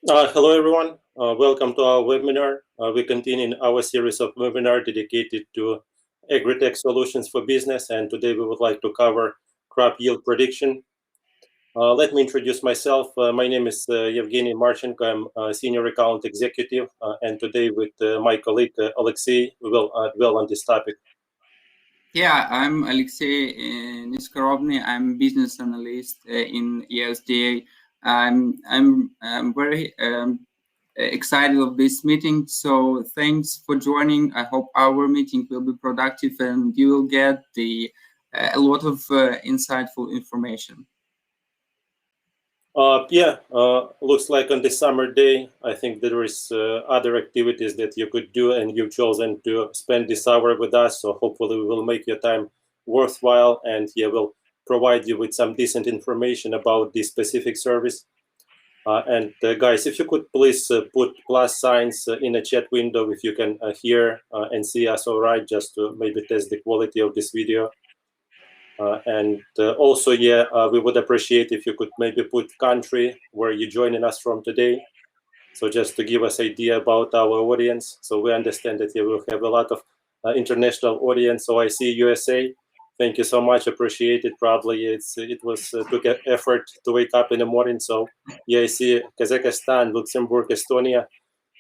Hello, everyone. Welcome to our webinar. We continue in our series of webinar dedicated to Agritech solutions for business, and today we would like to cover crop yield prediction. Let me introduce myself. My name is Yevhenii Marchenko. I'm a senior account executive, and today with my colleague Aleksey, we will dwell on this topic. Yeah, I'm Aleksey Neskorovnyi. I'm business analyst in EOSDA. I'm very excited of this meeting. So thanks for joining. I hope our meeting will be productive and you will get a lot of insightful information. Looks like on this summer day, I think there is other activities that you could do, and you've chosen to spend this hour with us. So hopefully we will make your time worthwhile, and we'll provide you with some decent information about this specific service. Guys, if you could please put plus signs in a chat window if you can hear and see us all right, just to maybe test the quality of this video. Also, we would appreciate if you could maybe put country where you're joining us from today. So just to give us idea about our audience. So we understand that you will have a lot of international audience. So I see USA. Thank you so much. Appreciate it. Probably it took effort to wake up in the morning. So I see Kazakhstan, Luxembourg, Estonia.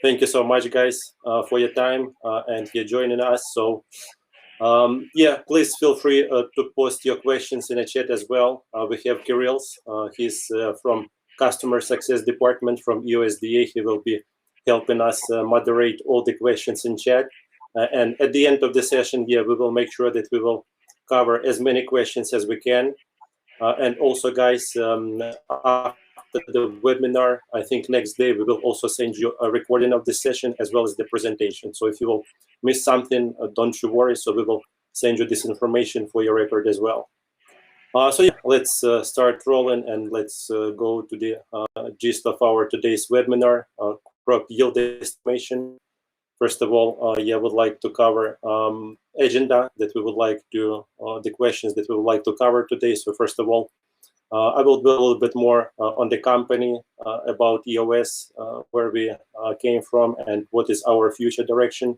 Thank you so much, guys, for your time and you're joining us. So please feel free to post your questions in the chat as well. We have Kirill. He's from Customer Success Department from EOSDA. He will be helping us moderate all the questions in chat. And at the end of the session, we will make sure that we will cover as many questions as we can. And also, guys, after the webinar, I think next day we will also send you a recording of the session as well as the presentation. So if you will miss something, don't you worry. So we will send you this information for your record as well. Let's start rolling and let's go to the gist of our today's webinar, crop yield estimation. First of all, I would like to cover agenda that we would like to, the questions that we would like to cover today. So first of all, I will build a little bit more on the company, about EOS, where we came from and what is our future direction.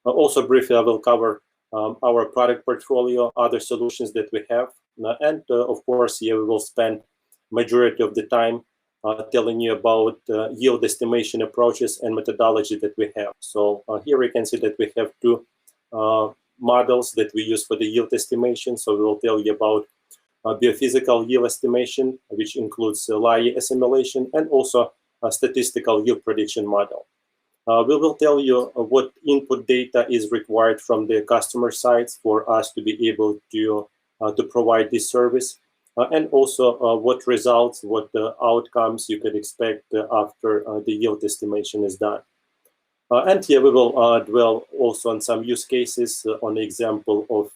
Also briefly, I will cover our product portfolio, other solutions that we have. And of course, we will spend majority of the time telling you about yield estimation approaches and methodology that we have. So here we can see that we have two models that we use for the yield estimation. So we will tell you about biophysical yield estimation, which includes layer assimilation, and also a statistical yield prediction model. We will tell you what input data is required from the customer sides for us to be able to provide this service. And also what results, what outcomes you could expect after the yield estimation is done. And here we will dwell also on some use cases, on the example of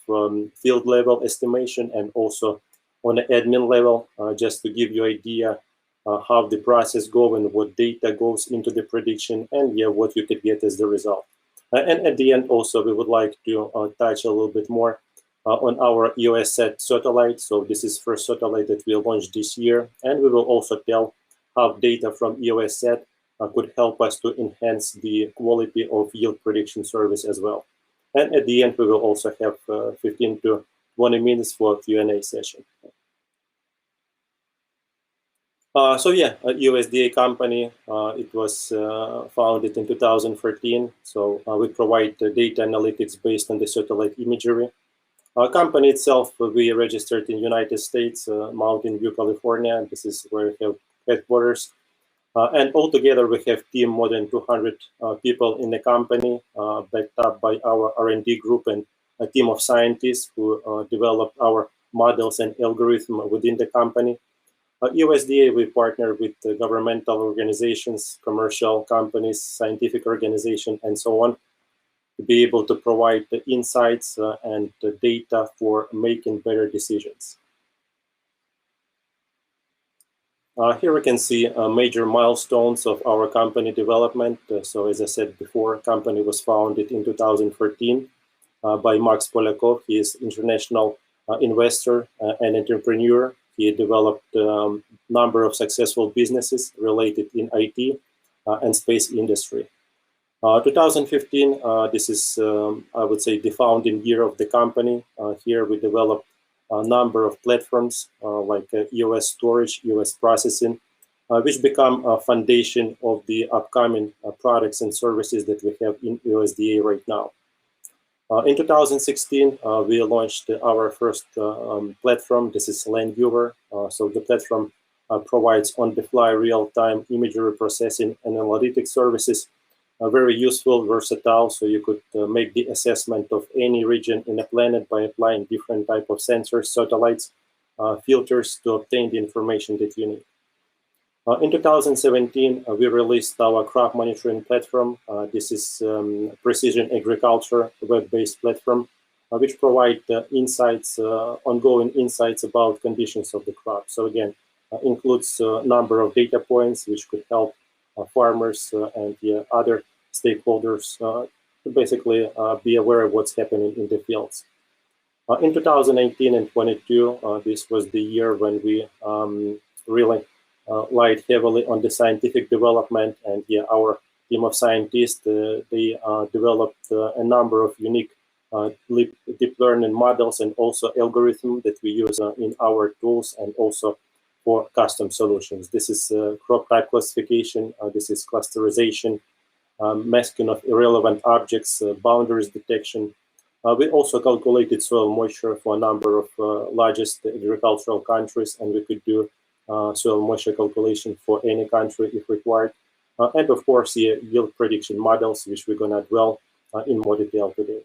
field level estimation and also on the admin level, just to give you an idea how the process goes and what data goes into the prediction and what you could get as the result. And at the end also we would like to touch a little bit more on our EOS SAT satellite. So this is first satellite that we launched this year, and we will also tell how data from EOS SAT could help us to enhance the quality of yield prediction service as well. And at the end, we will also have 15 to 20 minutes for a Q&A session. A USDA company, it was founded in 2013. So we provide data analytics based on the satellite imagery. Our company itself, we registered in United States, Mountain View, California. This is where we have headquarters. And altogether, we have team more than 200 people in the company, backed up by our R&D group and a team of scientists who developed our models and algorithm within the company. USDA, we partner with governmental organizations, commercial companies, scientific organizations, and so on, to be able to provide the insights and the data for making better decisions. Here we can see major milestones of our company development. So as I said before, company was founded in 2014 by Max Polyakov. He is international investor and entrepreneur. He developed a number of successful businesses related in IT. and space industry. 2015, this is, I would say, the founding year of the company. Here we developed a number of platforms like EOS storage, EOS processing, which become a foundation of the upcoming products and services that we have in EOSDA right now. In 2016, we launched our first platform. This is Landviewer. So the platform provides on-the-fly real-time imagery processing and analytic services. Very useful, versatile, so you could make the assessment of any region in a planet by applying different type of sensors, satellites, filters to obtain the information that you need. In 2017, we released our crop monitoring platform. This is precision agriculture web-based platform, which provide insights, ongoing insights about conditions of the crop. So again, includes a number of data points which could help farmers and other stakeholders to basically be aware of what's happening in the fields. In 2018 and 22, this was the year when we really relied heavily on the scientific development, and our team of scientists, they developed a number of unique deep learning models and also algorithms that we use in our tools and also for custom solutions. This is crop type classification, this is clusterization, masking of irrelevant objects, boundaries detection. We also calculated soil moisture for a number of largest agricultural countries, and we could do soil moisture calculation for any country if required. And of course, yield prediction models, which we're going to dwell in more detail today.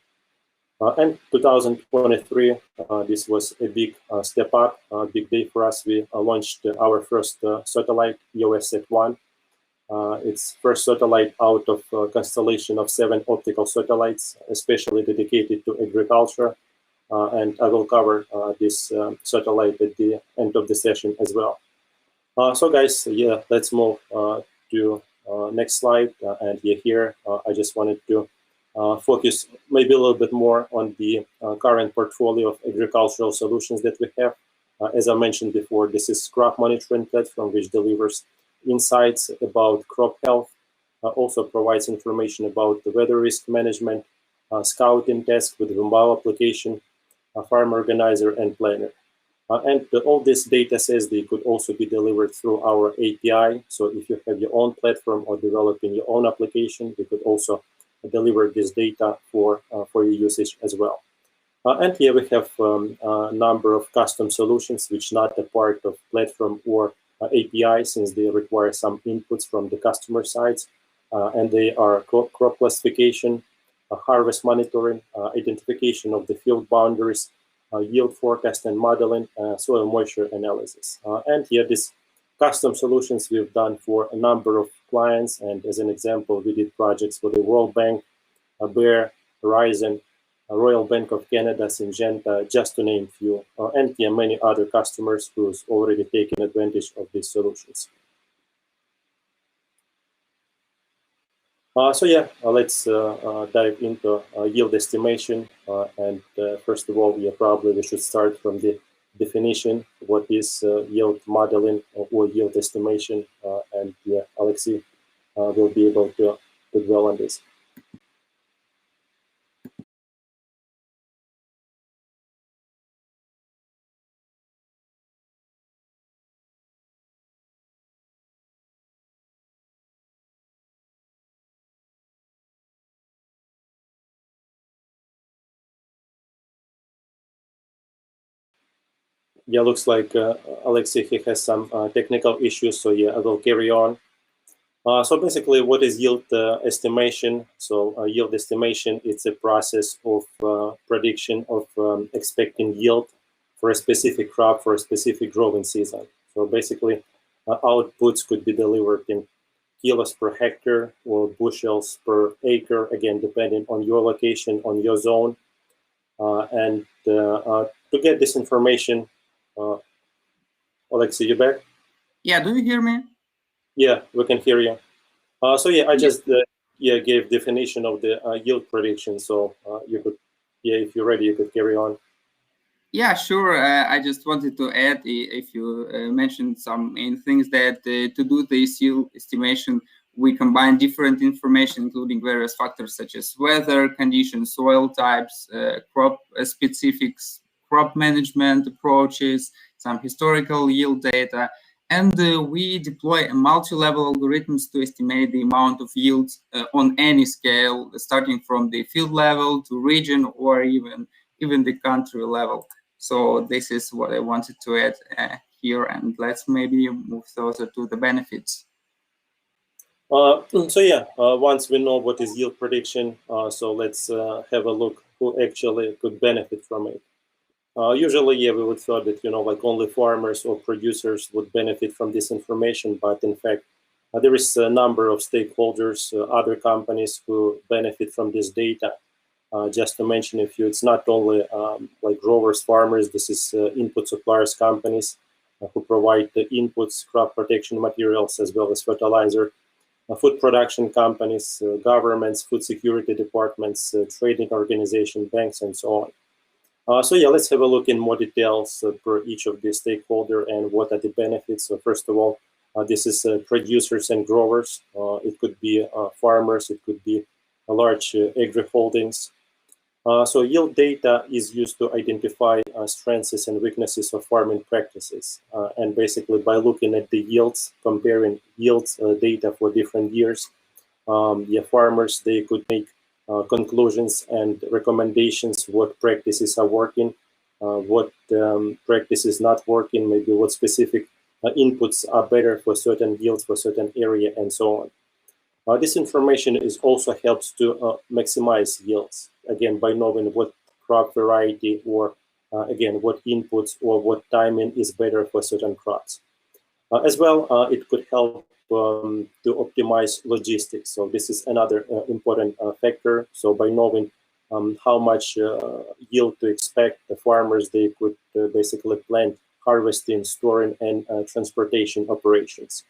And 2023, this was a big step up, a big day for us. We launched our first satellite, EOS SAT-1. It's first satellite out of a constellation of 7 optical satellites, especially dedicated to agriculture. And I will cover this satellite at the end of the session as well. So guys, let's move to next slide. And here, I just wanted to focus maybe a little bit more on the current portfolio of agricultural solutions that we have. As I mentioned before, this is crop monitoring platform, which delivers insights about crop health, also provides information about the weather risk management, scouting task with the mobile application, farm organizer, and planner. And all this data says they could also be delivered through our API. So if you have your own platform or developing your own application, you could also deliver this data for your usage as well. And here we have a number of custom solutions which not a part of platform or API, since they require some inputs from the customer sides. And they are crop classification, harvest monitoring, identification of the field boundaries, yield forecast and modeling, soil moisture analysis. And here these custom solutions we've done for a number of clients. And as an example, we did projects for the World Bank, Bayer, Horizon, Royal Bank of Canada, Syngenta, just to name a few, and many other customers who's already taken advantage of these solutions. Let's dive into yield estimation. And first of all, probably we should start from the definition. What is yield modeling or yield estimation? And Aleksey will be able to dwell on this. Yeah, looks like Aleksey has some technical issues, so I will carry on. So basically, what is yield estimation? So yield estimation, it's a process of prediction of expecting yield for a specific crop for a specific growing season. So basically, outputs could be delivered in kilos per hectare or bushels per acre, again, depending on your location, on your zone. And to get this information, Aleksey, you back? Yeah, do you hear me? Yeah, we can hear you. I just gave definition of the yield prediction. So you could, if you're ready, you could carry on. Yeah, sure. I just wanted to add, if you mentioned some main things, that to do this yield estimation, we combine different information, including various factors such as weather conditions, soil types, crop specifics, crop management approaches, some historical yield data, and we deploy multi-level algorithms to estimate the amount of yields on any scale, starting from the field level to region or even the country level. So this is what I wanted to add here, and let's maybe move closer to the benefits. Once we know what is yield prediction, so let's have a look who actually could benefit from it. Usually, we would thought that, like only farmers or producers would benefit from this information, but in fact, there is a number of stakeholders, other companies who benefit from this data. Just to mention a few, it's not only like growers, farmers, this is input suppliers companies who provide the inputs, crop protection materials, as well as fertilizer, food production companies, governments, food security departments, trading organizations, banks, and so on. Let's have a look in more details for each of these stakeholders and what are the benefits. So first of all, this is producers and growers. It could be farmers, it could be large agri-holdings. So yield data is used to identify strengths and weaknesses of farming practices. And basically by looking at the yields, comparing yields data for different years, farmers, they could make conclusions and recommendations, what practices are working, what practices not working, maybe what specific inputs are better for certain yields, for certain area, and so on. This information is also helps to maximize yields, again, by knowing what crop variety or, again, what inputs or what timing is better for certain crops. As well, it could help to optimize logistics. So this is another important factor. So by knowing how much yield to expect, the farmers, they could basically plan harvesting, storing, and transportation operations.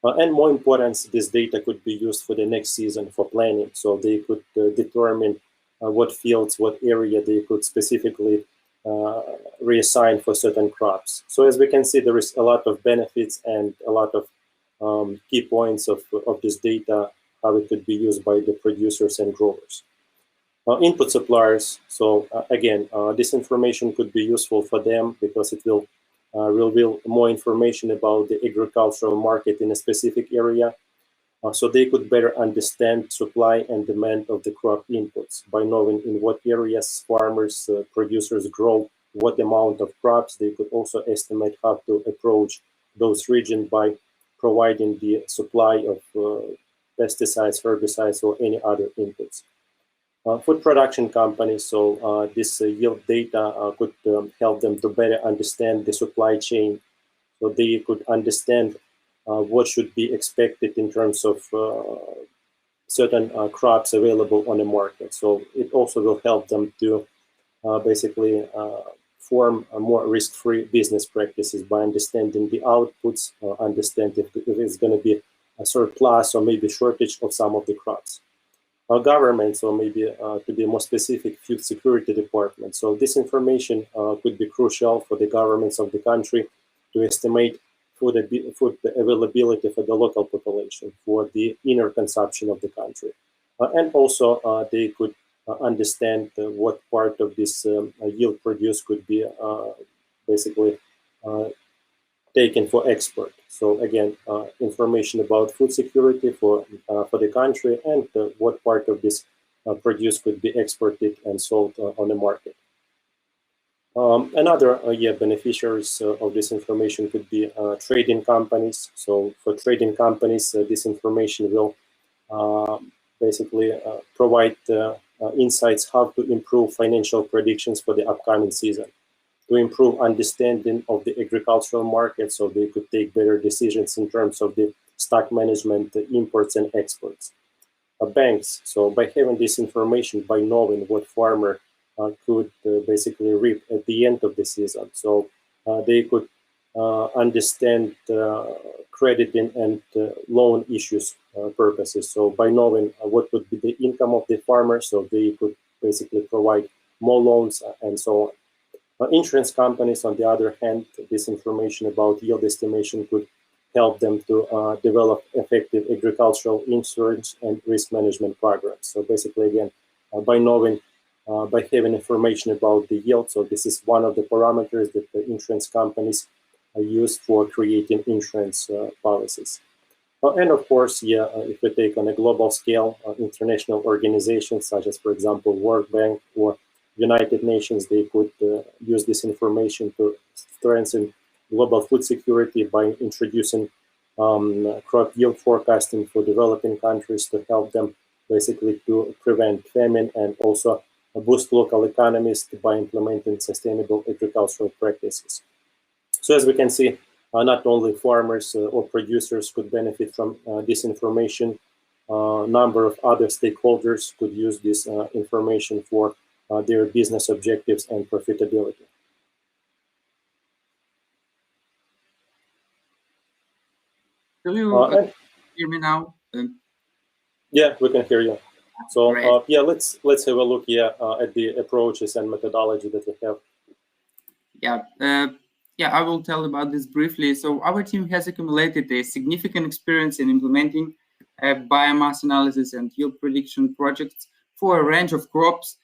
And more important, this data could be used for the next season for planning. So they could determine what fields, what area they could specifically reassign for certain crops. So as we can see, there is a lot of benefits and a lot of key points of this data, how it could be used by the producers and growers. Input suppliers, so again, this information could be useful for them because it will reveal more information about the agricultural market in a specific area. So they could better understand supply and demand of the crop inputs by knowing in what areas farmers, producers grow, what amount of crops. They could also estimate how to approach those regions by providing the supply of pesticides, herbicides, or any other inputs. Food production companies, so this yield data could help them to better understand the supply chain. So they could understand what should be expected in terms of certain crops available on the market. So it also will help them to basically form a more risk-free business practices by understanding the outputs, understand if it's going to be a surplus or maybe shortage of some of the crops. Governments, or maybe to be more specific, food security department. So this information could be crucial for the governments of the country to estimate food availability for the local population, for the inner consumption of the country. And also they could understand what part of this yield produced could be basically taken for export. So again, information about food security for the country and what part of this produce could be exported and sold on the market. Another beneficiaries of this information could be trading companies. So for trading companies, this information will basically provide insights how to improve financial predictions for the upcoming season, to improve understanding of the agricultural market so they could take better decisions in terms of the stock management, the imports and exports. Banks, so by having this information, by knowing what farmer could basically reap at the end of the season, so they could understand crediting and loan issues purposes. So by knowing what would be the income of the farmer, so they could basically provide more loans and so on. Insurance companies, on the other hand, this information about yield estimation could help them to develop effective agricultural insurance and risk management programs. So basically, again, by having information about the yield, so this is one of the parameters that the insurance companies use for creating insurance policies. And of course, if we take on a global scale, international organizations such as, for example, World Bank or United Nations, they could use this information to strengthen global food security by introducing crop yield forecasting for developing countries to help them basically to prevent famine and also boost local economies by implementing sustainable agricultural practices. So as we can see, not only farmers or producers could benefit from this information, a number of other stakeholders could use this information for their business objectives and profitability. Do you hear me now? Yeah, we can hear you. So let's have a look at the approaches and methodology that we have. I will tell about this briefly. So our team has accumulated a significant experience in implementing biomass analysis and yield prediction projects for a range of crops.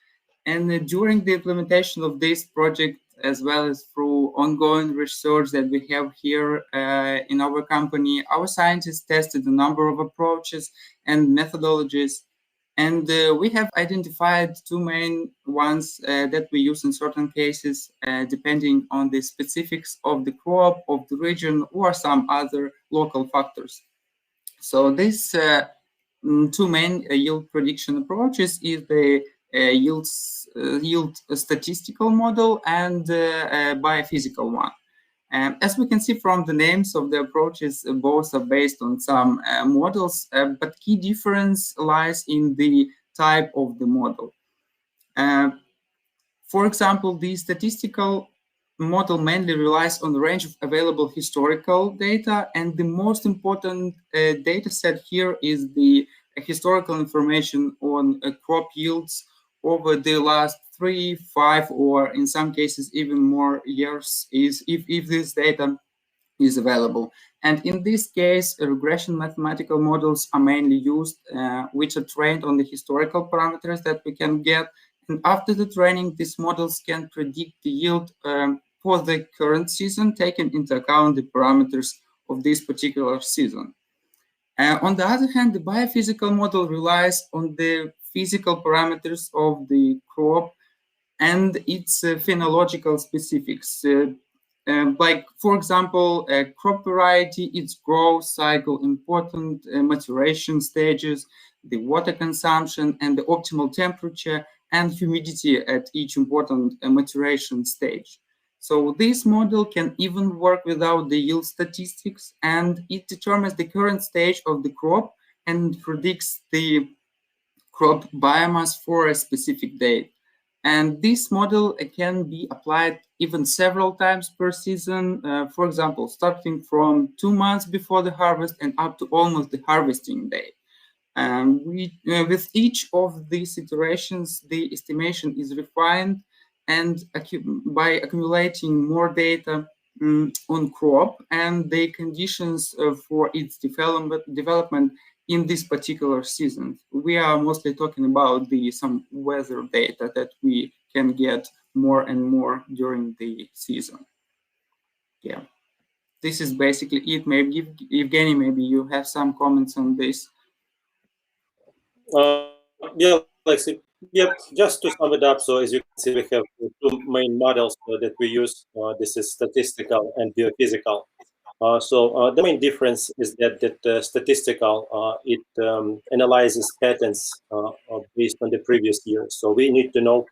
And during the implementation of this project, as well as through ongoing research that we have here in our company, our scientists tested a number of approaches and methodologies. And we have identified two main ones that we use in certain cases, depending on the specifics of the crop, of the region, or some other local factors. So these two main yield prediction approaches is the yield statistical model and biophysical one. As we can see from the names of the approaches, both are based on some models, but key difference lies in the type of the model. For example, the statistical model mainly relies on the range of available historical data, and the most important data set here is the historical information on crop yields over the last 3, 5, or in some cases even more years, if this data is available. And in this case, regression mathematical models are mainly used, which are trained on the historical parameters that we can get. And after the training, these models can predict the yield for the current season, taking into account the parameters of this particular season. On the other hand, the biophysical model relies on the physical parameters of the crop and its phenological specifics. Like, for example, crop variety, its growth cycle, important maturation stages, the water consumption, and the optimal temperature and humidity at each important maturation stage. So this model can even work without the yield statistics, and it determines the current stage of the crop and predicts the crop biomass for a specific date. And this model can be applied even several times per season, for example, starting from 2 months before the harvest and up to almost the harvesting date. With each of these iterations, the estimation is refined, and by accumulating more data on crop and the conditions for its development in this particular season. We are mostly talking about some weather data that we can get more and more during the season. Yeah, this is basically it. Maybe Yevhenii, maybe you have some comments on this. Aleksey. Yep, just to sum it up, so as you can see, we have two main models that we use. This is statistical and biophysical. So the main difference is that statistical, it analyzes patterns based on the previous year. So we need to know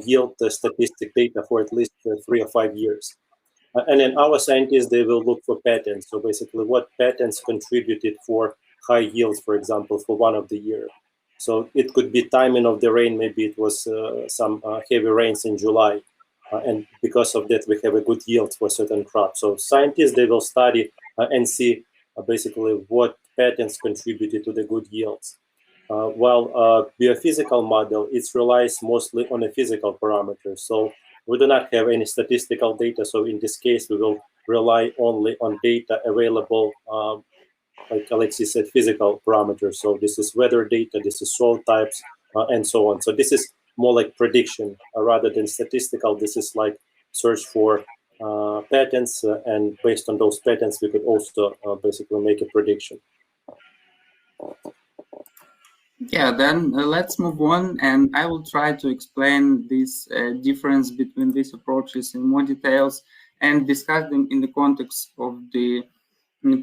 yield statistic data for at least 3 or 5 years. And then our scientists, they will look for patterns. So basically what patterns contributed for high yields, for example, for one of the year. So it could be timing of the rain. Maybe it was some heavy rains in July. And because of that, we have a good yield for certain crops. So scientists, they will study and see basically what patterns contributed to the good yields. While biophysical model, it relies mostly on a physical parameter. So we do not have any statistical data. So in this case, we will rely only on data available, like Aleksey said, physical parameters. So this is weather data, this is soil types, and so on. So this is more like prediction rather than statistical. This is like search for patterns, and based on those patterns, we could also basically make a prediction. Yeah, then let's move on, and I will try to explain this difference between these approaches in more details and discuss them in the context of the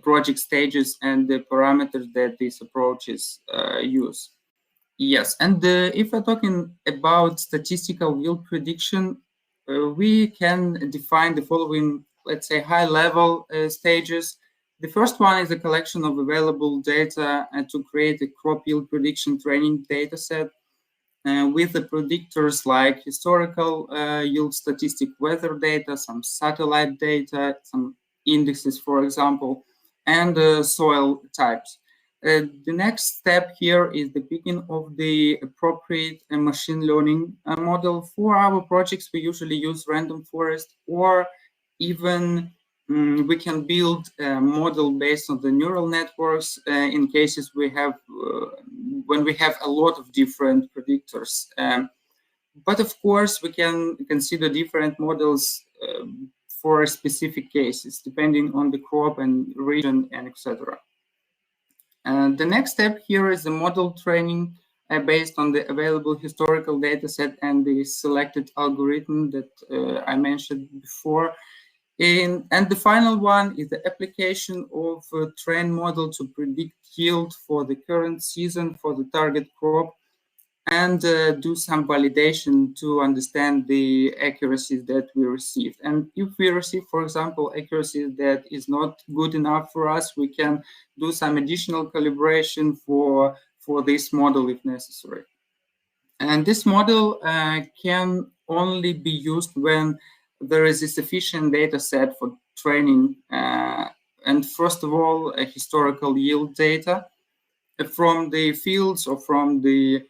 project stages and the parameters that these approaches use. Yes, and if we're talking about statistical yield prediction, we can define the following, let's say, high-level stages. The first one is a collection of available data to create a crop yield prediction training data set with the predictors like historical yield statistic weather data, some satellite data, some indexes, for example, and soil types. The next step here is the picking of the appropriate machine learning model. For our projects, we usually use random forest, or even we can build a model based on the neural networks in cases we have when we have a lot of different predictors. But of course, we can consider different models for specific cases, depending on the crop and region and etc. The next step here is the model training based on the available historical data set and the selected algorithm that I mentioned before. And the final one is the application of a trained model to predict yield for the current season for the target crop, and do some validation to understand the accuracies that we received. And if we receive, for example, accuracy that is not good enough for us, we can do some additional calibration for this model if necessary. And this model can only be used when there is a sufficient data set for training. And first of all, a historical yield data from the fields or from the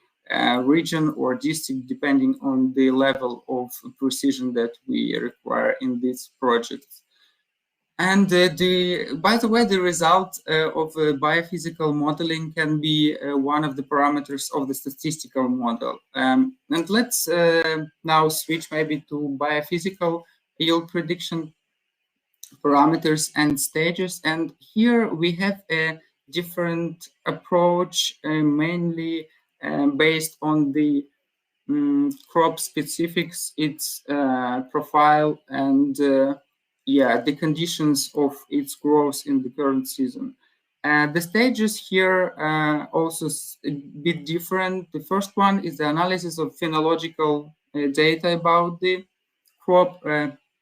region or district, depending on the level of precision that we require in this project. And by the way, the result of biophysical modeling can be one of the parameters of the statistical model. And let's now switch maybe to biophysical yield prediction parameters and stages. And here we have a different approach, mainly based on the crop specifics, its profile, and the conditions of its growth in the current season. The stages here also a bit different. The first one is the analysis of phenological data about the crop,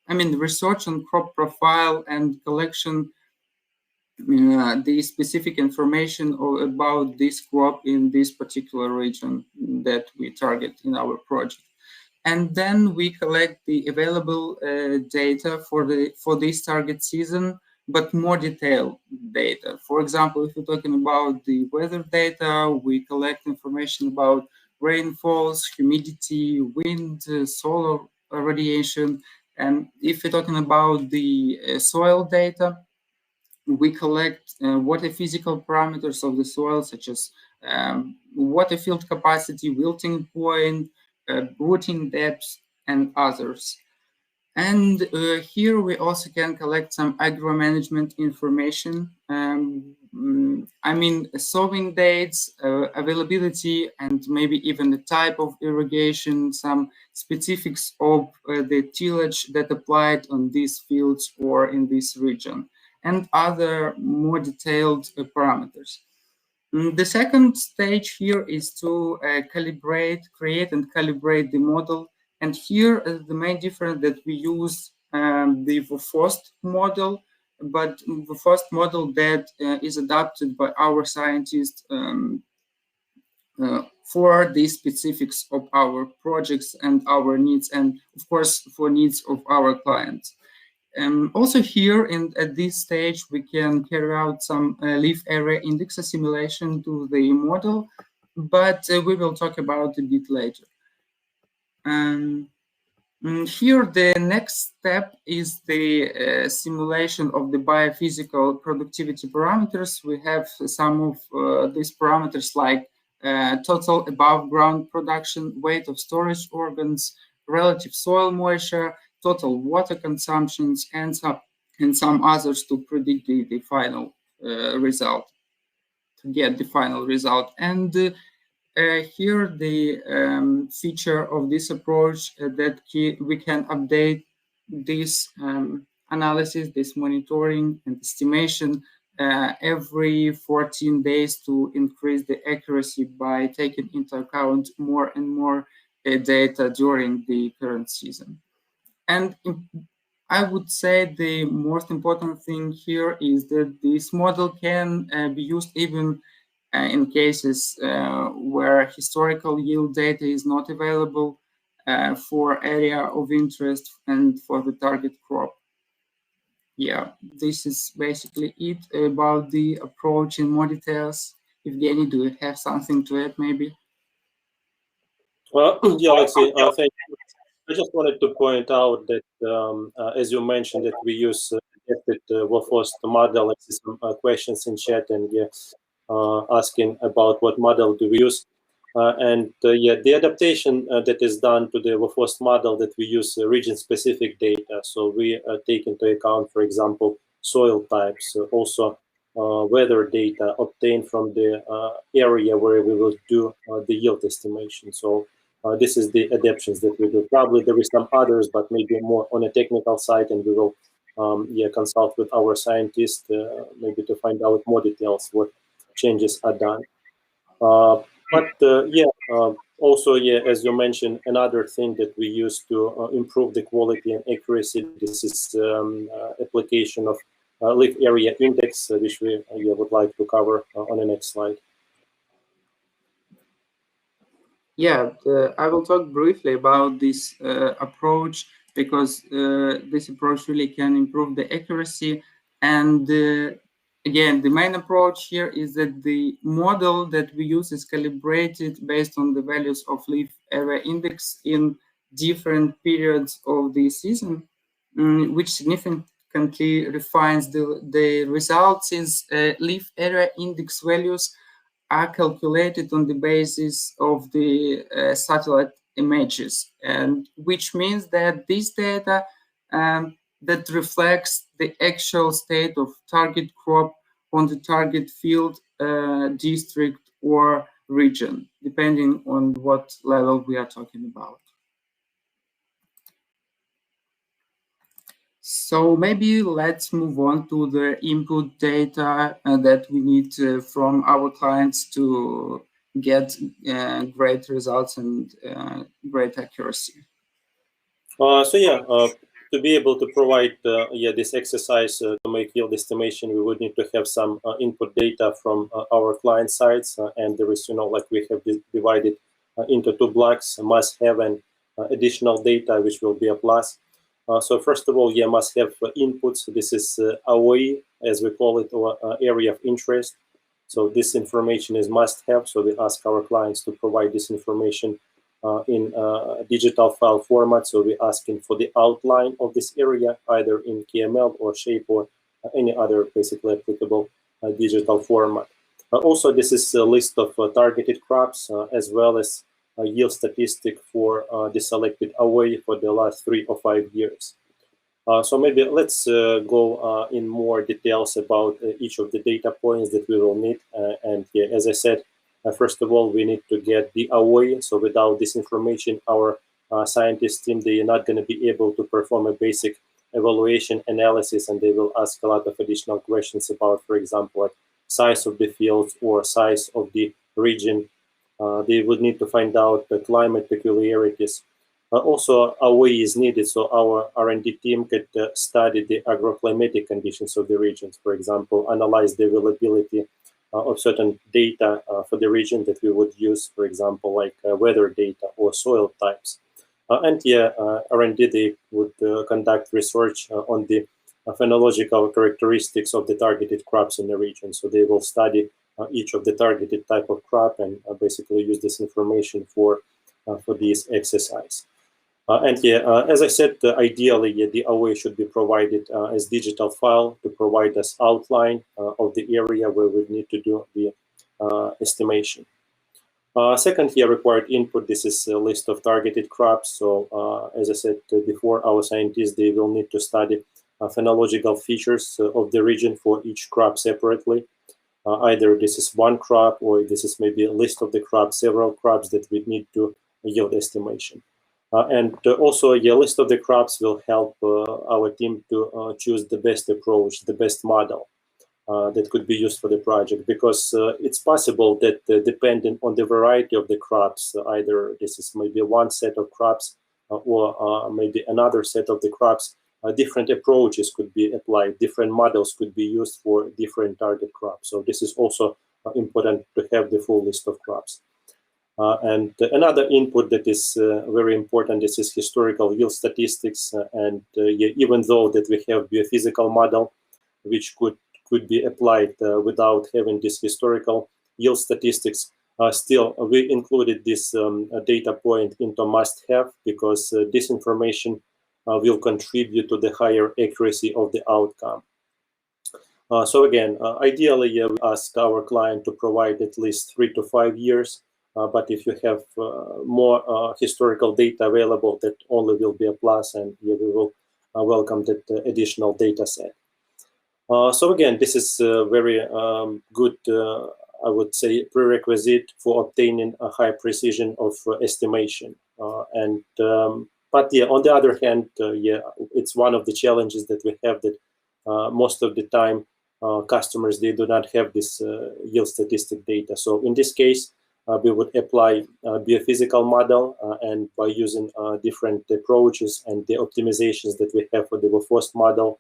research on crop profile and collection the specific information about this crop in this particular region that we target in our project. And then we collect the available data for this target season, but more detailed data. For example, if we're talking about the weather data, we collect information about rainfalls, humidity, wind, solar radiation. And if we're talking about the soil data, we collect water physical parameters of the soil, such as water field capacity, wilting point, rooting depth, and others. And here we also can collect some agro-management information. Sowing dates, availability, and maybe even the type of irrigation, some specifics of the tillage that applied on these fields or in this region, and other more detailed parameters. The second stage here is to create and calibrate the model. And here the main difference that we use the first model, but the first model that is adapted by our scientists for the specifics of our projects and our needs, and of course for needs of our clients. Also here at this stage, we can carry out some leaf area index assimilation to the model, but we will talk about it a bit later. Here, the next step is the simulation of the biophysical productivity parameters. We have some of these parameters like total above ground production, weight of storage organs, relative soil moisture, total water consumptions, and some others to predict the final result, to get the final result. And here the feature of this approach that we can update this analysis, this monitoring and estimation every 14 days to increase the accuracy by taking into account more and more data during the current season. And I would say the most important thing here is that this model can be used even in cases where historical yield data is not available for area of interest and for the target crop. Yeah, this is basically it about the approach in more details. Yevhenii, do you have something to add maybe? Yeah, Aleksey, thank you. I just wanted to point out that, as you mentioned, that we use adapted WFOSD model. I see some questions in chat, and asking about what model do we use. Yeah, the adaptation that is done to the WFOSD model, that we use region-specific data. So we take into account, for example, soil types, also weather data obtained from the area where we will do the yield estimation. So this is the adaptations that we do. Probably there is some others, but maybe more on a technical side, and we will consult with our scientists maybe to find out more details what changes are done. Also, as you mentioned, another thing that we use to improve the quality and accuracy, this is application of leaf area index, which we would like to cover on the next slide. Yeah, I will talk briefly about this approach, because this approach really can improve the accuracy. And again, the main approach here is that the model that we use is calibrated based on the values of leaf area index in different periods of the season, which significantly refines the results, since leaf area index values are calculated on the basis of the satellite images, and which means that this data that reflects the actual state of target crop on the target field, district, or region, depending on what level we are talking about. So maybe let's move on to the input data that we need from our clients to get great results and great accuracy. To be able to provide this exercise to make yield estimation, we would need to have some input data from our client sites, and there is, like we have divided into two blocks: must have and additional data, which will be a plus. So first of all, must have inputs. This is AOI, as we call it, or area of interest. So this information is must have. So we ask our clients to provide this information in digital file format. So we're asking for the outline of this area, either in KML or shape or any other basically applicable digital format. Also, this is a list of targeted crops, as well as a yield statistic for the selected AOI for the last 3 or 5 years. So maybe let's go in more details about each of the data points that we will need. As I said, first of all, we need to get the AOI. So without this information, our scientist team, they are not going to be able to perform a basic evaluation analysis, and they will ask a lot of additional questions about, for example, like size of the fields or size of the region. They would need to find out the climate peculiarities. Also, AOI is needed, so our R&D team could study the agroclimatic conditions of the regions, for example, analyze the availability of certain data for the region that we would use, for example, like weather data or soil types. R&D, they would conduct research on the phenological characteristics of the targeted crops in the region. So they will study each of the targeted type of crop and basically use this information for this exercise. As I said, ideally, the OA should be provided as digital file to provide us outline of the area where we need to do the estimation. Second here, required input. This is a list of targeted crops. So as I said before, our scientists, they will need to study phenological features of the region for each crop separately. Either this is one crop or this is maybe a list of the crops, several crops that we need to yield estimation. Also, a list of the crops will help our team to choose the best approach, the best model that could be used for the project, because it's possible that depending on the variety of the crops, either this is maybe one set of crops or maybe another set of the crops, different approaches could be applied, different models could be used for different target crops. So this is also important to have the full list of crops. And another input that is very important, this is historical yield statistics. Even though that we have biophysical model, which could be applied without having this historical yield statistics, still we included this data point into must-have, because this information will contribute to the higher accuracy of the outcome. So again, ideally, we ask our client to provide at least 3 to 5 years. But if you have more historical data available, that only will be a plus, and we will welcome that additional data set. So again, this is a very good, I would say, prerequisite for obtaining a high precision of estimation. But yeah, on the other hand, it's one of the challenges that we have, that most of the time customers, they do not have this yield statistic data. So in this case, we would apply a biophysical model, and by using different approaches and the optimizations that we have for the first model,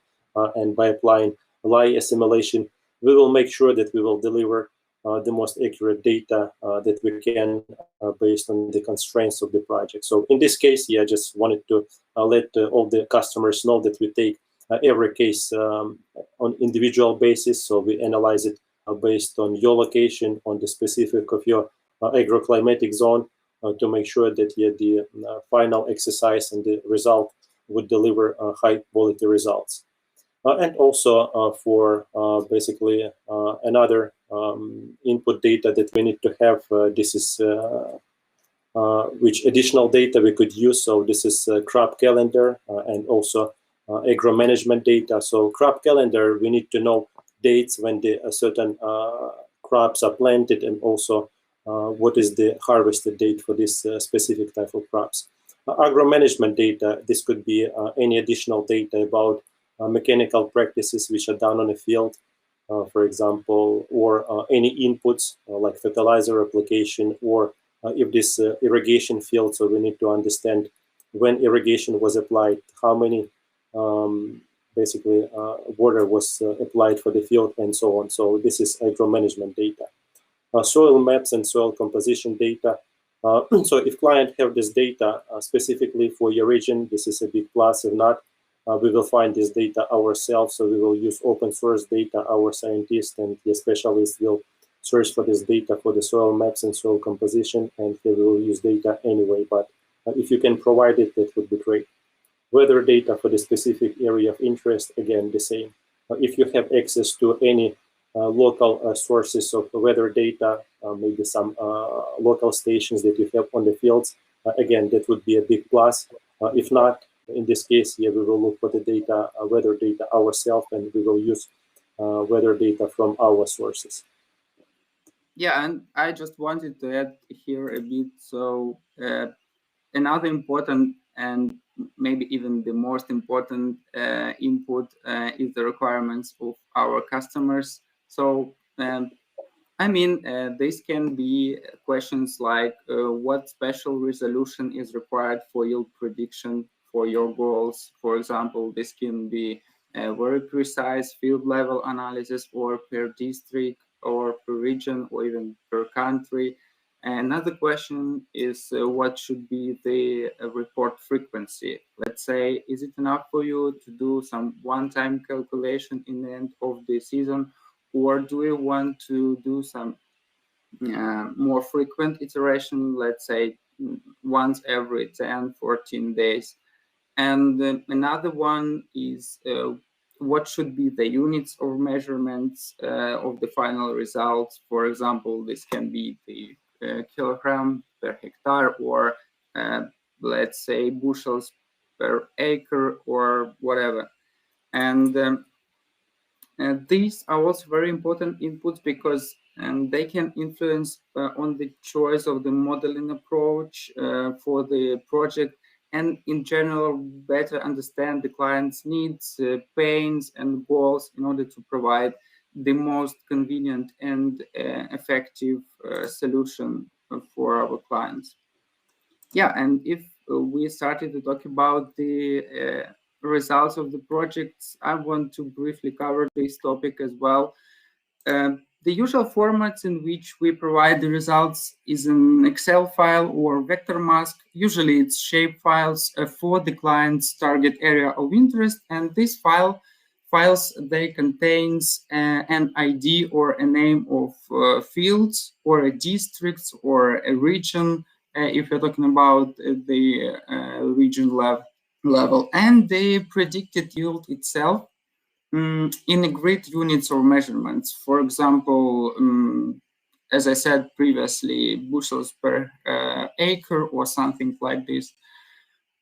and by applying lie assimilation, we will make sure that we will deliver the most accurate data that we can based on the constraints of the project. So in this case, I just wanted to let all the customers know that we take every case on individual basis. So we analyze it based on your location, on the specific of your agroclimatic zone, to make sure that the final exercise and the result would deliver high quality results. And also for basically another input data that we need to have, this is which additional data we could use. So this is crop calendar and also agro management data. So crop calendar, we need to know dates when the certain crops are planted, and also what is the harvested date for this specific type of crops. Agro management data, this could be any additional data about mechanical practices which are done on a field, for example, or any inputs like fertilizer application, or if this irrigation field, so we need to understand when irrigation was applied, how many basically water was applied for the field, and so on. So this is agro management data. Soil maps and soil composition data. So if client have this data specifically for your region, this is a big plus. If not, we will find this data ourselves. So we will use open source data. Our scientists and the specialists will search for this data for the soil maps and soil composition, and they will use data anyway. But if you can provide it, that would be great. Weather data for the specific area of interest, again, the same. If you have access to any local sources of weather data, maybe some local stations that you have on the fields, again, that would be a big plus. If not, in this case, we will look for the data, weather data ourselves, and we will use weather data from our sources. Yeah, and I just wanted to add here a bit. So another important and maybe even the most important input is the requirements of our customers. So I mean, this can be questions like what special resolution is required for yield prediction for your goals. For example, this can be a very precise field level analysis, or per district, or per region, or even per country. Another question is what should be the report frequency? Let's say, is it enough for you to do some one-time calculation in the end of the season, or do you want to do some more frequent iteration, let's say once every 10-14 days. And another one is what should be the units of measurements of the final results. For example, this can be the kilogram per hectare, or let's say bushels per acre, or whatever. And these are also very important inputs because they can influence on the choice of the modeling approach for the project, and in general better understand the client's needs, pains and goals in order to provide the most convenient and effective solution for our clients. Yeah, and if we started to talk about the results of the projects, I want to briefly cover this topic as well. The usual formats in which we provide the results is an Excel file or vector mask. Usually it's shape files for the client's target area of interest, and these files, they contains an ID or a name of fields, or a district, or a region, if you're talking about the region level, and the predicted yield itself in agreed units or measurements. For example, as I said previously, bushels per acre or something like this.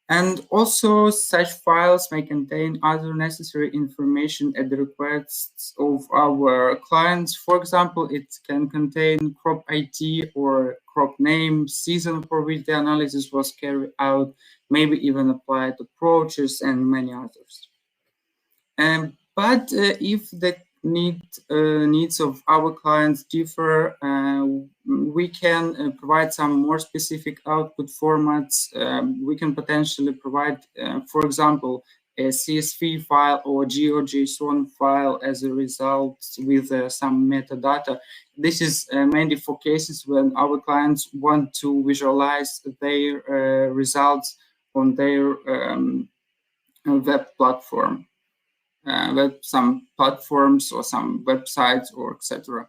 And also, such files may contain other necessary information at the requests of our clients. For example, it can contain crop ID or crop name, season for which the analysis was carried out, maybe even applied approaches, and many others. But if the needs of our clients differ, we can provide some more specific output formats. We can potentially provide, for example, a CSV file or GeoJSON file as a result with some metadata. This is mainly for cases when our clients want to visualize their results on their web platform. Some platforms or some websites, or etc.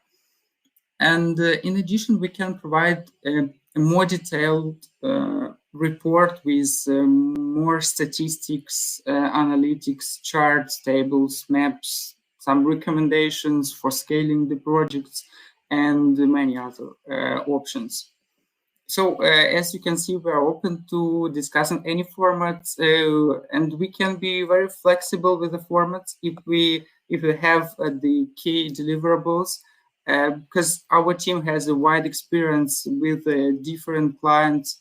And in addition, we can provide a more detailed report with more statistics, analytics, charts, tables, maps, some recommendations for scaling the projects, and many other options. So as you can see, we are open to discussing any formats, and we can be very flexible with the formats if we have the key deliverables, because our team has a wide experience with different clients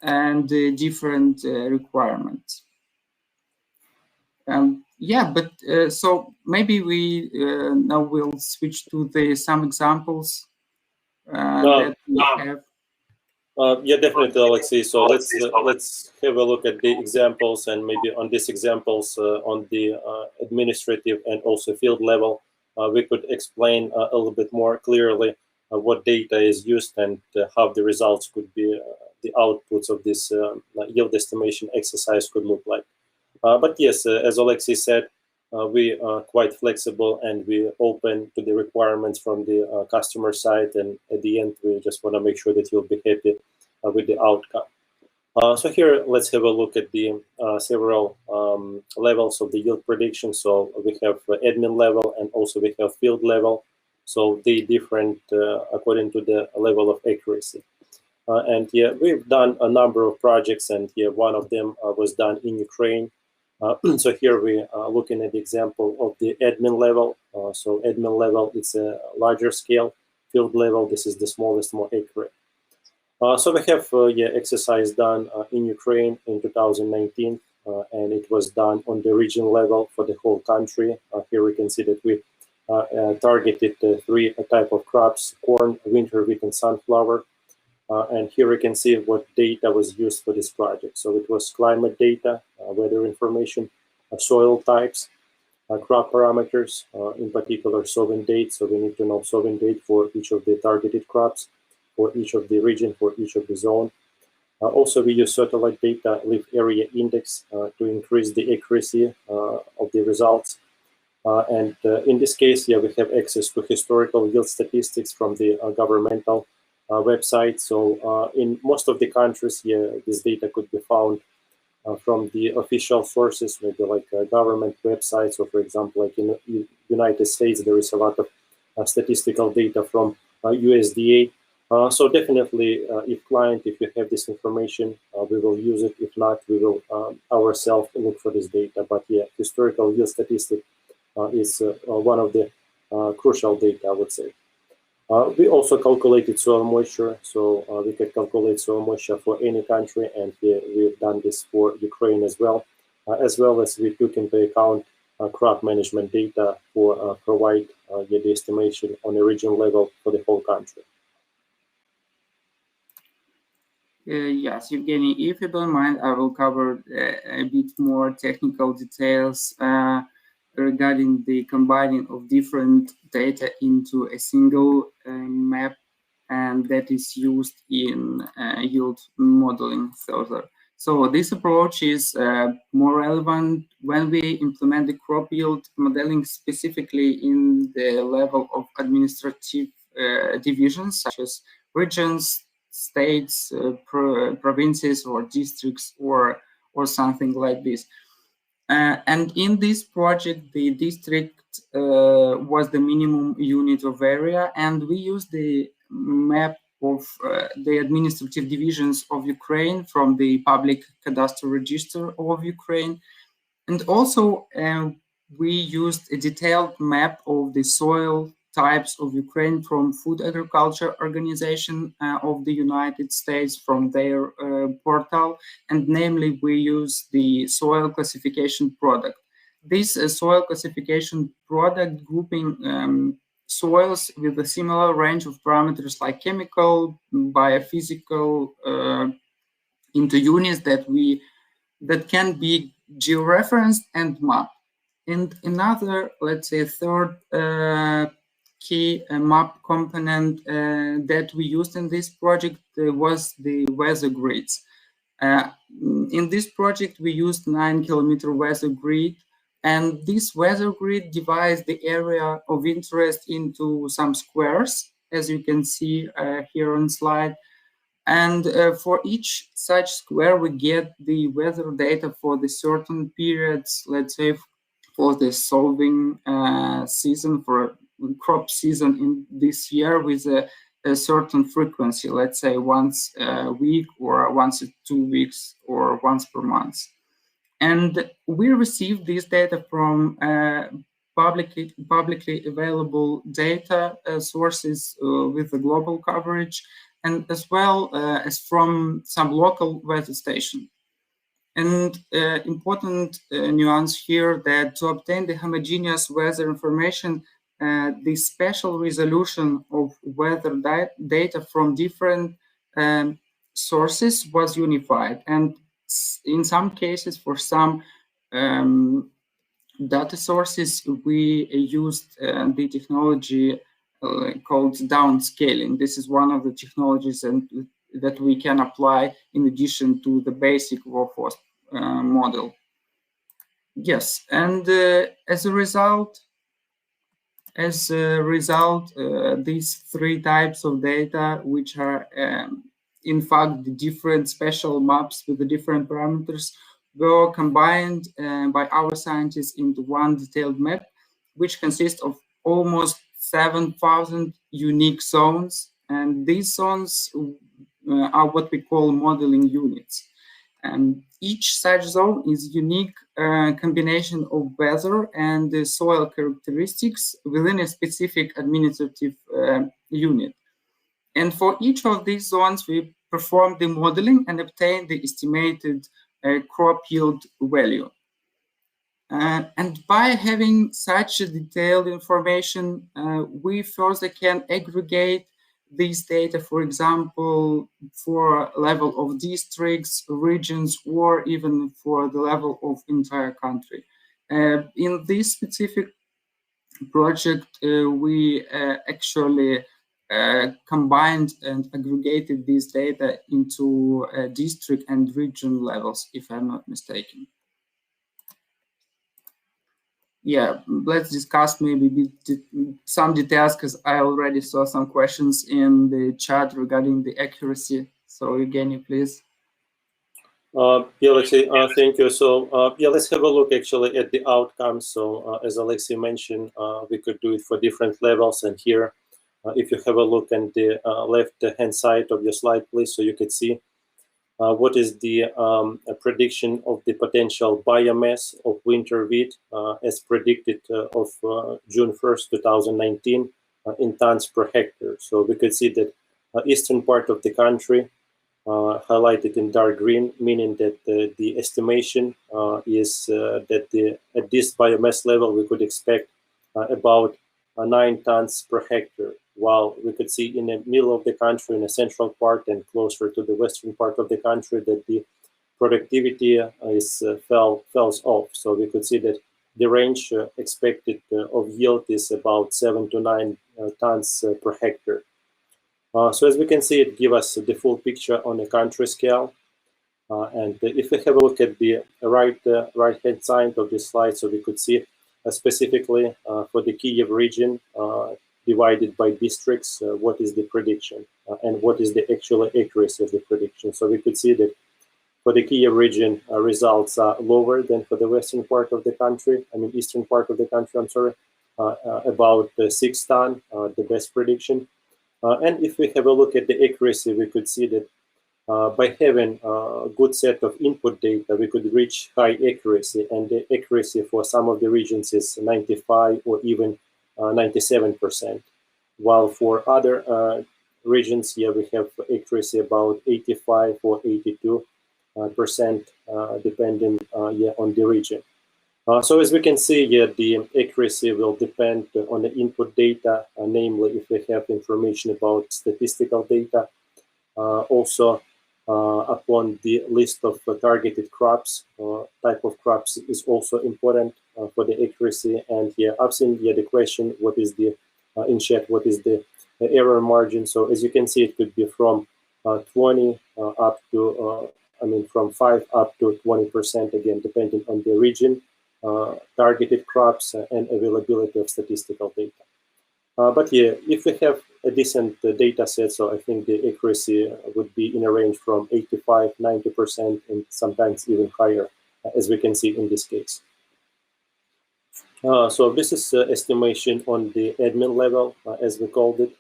and different requirements. Yeah, but so maybe we now will switch to some examples that we have. Yeah, definitely, Alexey. So let's have a look at the examples, and maybe on these examples on the administrative and also field level, we could explain a little bit more clearly what data is used and how the results could be, the outputs of this yield estimation exercise could look like. But yes, as Alexey said, we are quite flexible and we open to the requirements from the customer side, and at the end we just want to make sure that you'll be happy with the outcome. So here let's have a look at the several levels of the yield prediction. So we have admin level and also we have field level. So they different according to the level of accuracy. And yeah, we've done a number of projects, and yeah, one of them was done in Ukraine. So here we are looking at the example of the admin level. So admin level, it's a larger scale. Field level, this is the smallest, more accurate. So we have exercise done in Ukraine in 2019, and it was done on the region level for the whole country. Here we can see that we targeted three type of crops: corn, winter wheat, and sunflower. And here we can see what data was used for this project. So it was climate data, weather information, soil types, crop parameters, in particular sowing date. So we need to know sowing date for each of the targeted crops, for each of the region, for each of the zone. Also, we use satellite data, leaf area index, to increase the accuracy of the results. And in this case, yeah, we have access to historical yield statistics from the governmental website. So in most of the countries, this data could be found from the official sources, maybe like government websites, or for example, like in the United States, there is a lot of statistical data from USDA. So definitely, if you have this information, we will use it. If not, we will ourselves look for this data. But yeah, historical yield statistic is one of the crucial data, I would say. We also calculated soil moisture, so we can calculate soil moisture for any country, and we've done this for Ukraine as well as we took into account crop management data for provide the estimation on a regional level for the whole country. Yes, Yevhenii, if you don't mind, I will cover a bit more technical details regarding the combining of different data into a single map, and that is used in yield modeling further. So this approach is more relevant when we implement the crop yield modeling specifically in the level of administrative divisions, such as regions, states, provinces, or districts, or something like this. And in this project, the district was the minimum unit of area, and we used the map of the administrative divisions of Ukraine from the public cadastral register of Ukraine. And also, we used a detailed map of the soil types of Ukraine from Food Agriculture Organization of the United States, from their portal, and namely we use the soil classification product. This soil classification product grouping soils with a similar range of parameters like chemical, biophysical, into units that can be georeferenced and mapped. And another, let's say, third key map component that we used in this project was the weather grids. In this project, we used 9-kilometer weather grid, and this weather grid divides the area of interest into some squares, as you can see here on slide. And for each such square, we get the weather data for the certain periods, let's say for the sowing season, for crop season in this year, with a certain frequency, let's say once a week, or once in 2 weeks, or once per month. And we received this data from publicly available data sources with the global coverage, and as well as from some local weather station. And important nuance here, that to obtain the homogeneous weather information, the spatial resolution of weather data from different sources was unified. And in some cases, for some data sources, we used the technology called downscaling. This is one of the technologies that we can apply in addition to the basic raw force model. Yes, and as a result, these three types of data, which are in fact the different special maps with the different parameters, were combined by our scientists into one detailed map, which consists of almost 7,000 unique zones. And these zones are what we call modeling units. And each such zone is a unique combination of weather and soil characteristics within a specific administrative unit. And for each of these zones, we perform the modeling and obtain the estimated crop yield value. And by having such a detailed information, we further can aggregate these data, for example, for level of districts, regions, or even for the level of entire country. In this specific project, we actually combined and aggregated this data into district and region levels, if I'm not mistaken. yeah, let's discuss maybe some details, because I already saw some questions in the chat regarding the accuracy. So Yevhenii, please. Yeah, Alexey, thank you. So yeah, let's have a look actually at the outcomes. So as Alexey mentioned, we could do it for different levels. And here, if you have a look at the left-hand side of your slide, please, so you could see what is the prediction of the potential biomass of winter wheat as predicted of June 1st, 2019 in tons per hectare. So we could see that eastern part of the country highlighted in dark green, meaning that the estimation is that at this biomass level we could expect about 9 tons per hectare, while we could see in the middle of the country, in the central part and closer to the western part of the country, that the productivity is falls off. So we could see that the range expected of yield is about 7 to 9 tons per hectare. So as we can see, it gives us the full picture on a country scale. And if we have a look at the right-hand side of this slide, so we could see specifically for the Kyiv region, divided by districts, what is the prediction and what is the actual accuracy of the prediction. So we could see that for the Kyiv region, results are lower than for the western part of the country, eastern part of the country, I'm sorry, about 6 ton, the best prediction. And if we have a look at the accuracy, we could see that by having a good set of input data, we could reach high accuracy, and the accuracy for some of the regions is 95 or even 97%, while for other regions here we have accuracy about 85 or 82%, depending on the region. So as we can see, the accuracy will depend on the input data, namely if we have information about statistical data. Also, upon the list of targeted crops, type of crops is also important for the accuracy. And here I've seen the question, what is the, in chat, what is the error margin? So as you can see, it could be from 20 up to, from 5 up to 20%, again, depending on the region. Targeted crops and availability of statistical data. But yeah, if we have a decent data set, so I think the accuracy would be in a range from 85, 90%, and sometimes even higher, as we can see in this case. So this is estimation on the admin level, as we called it.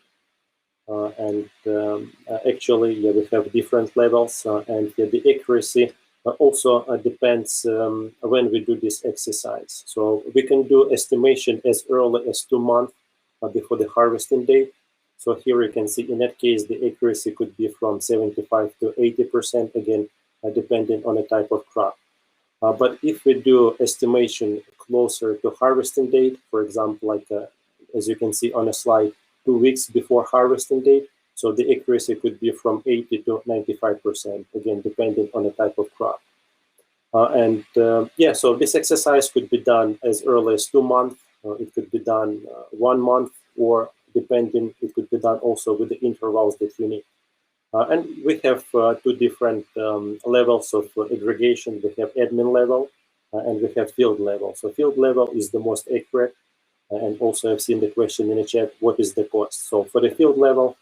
Actually, yeah, we have different levels, and the accuracy also depends when we do this exercise. So we can do estimation as early as 2 months before the harvesting date. So here you can see in that case the accuracy could be from 75 to 80%, again depending on the type of crop. But if we do estimation closer to harvesting date, for example, like as you can see on a slide, 2 weeks before harvesting date, so the accuracy could be from 80 to 95%, again, depending on the type of crop. Yeah, so this exercise could be done as early as 2 months. It could be done 1 month, or depending, it could be done also with the intervals that you need. And we have 2 different levels of aggregation. We have admin level and we have field level. So field level is the most accurate. And also I've seen the question in the chat, what is the cost? So for the field level,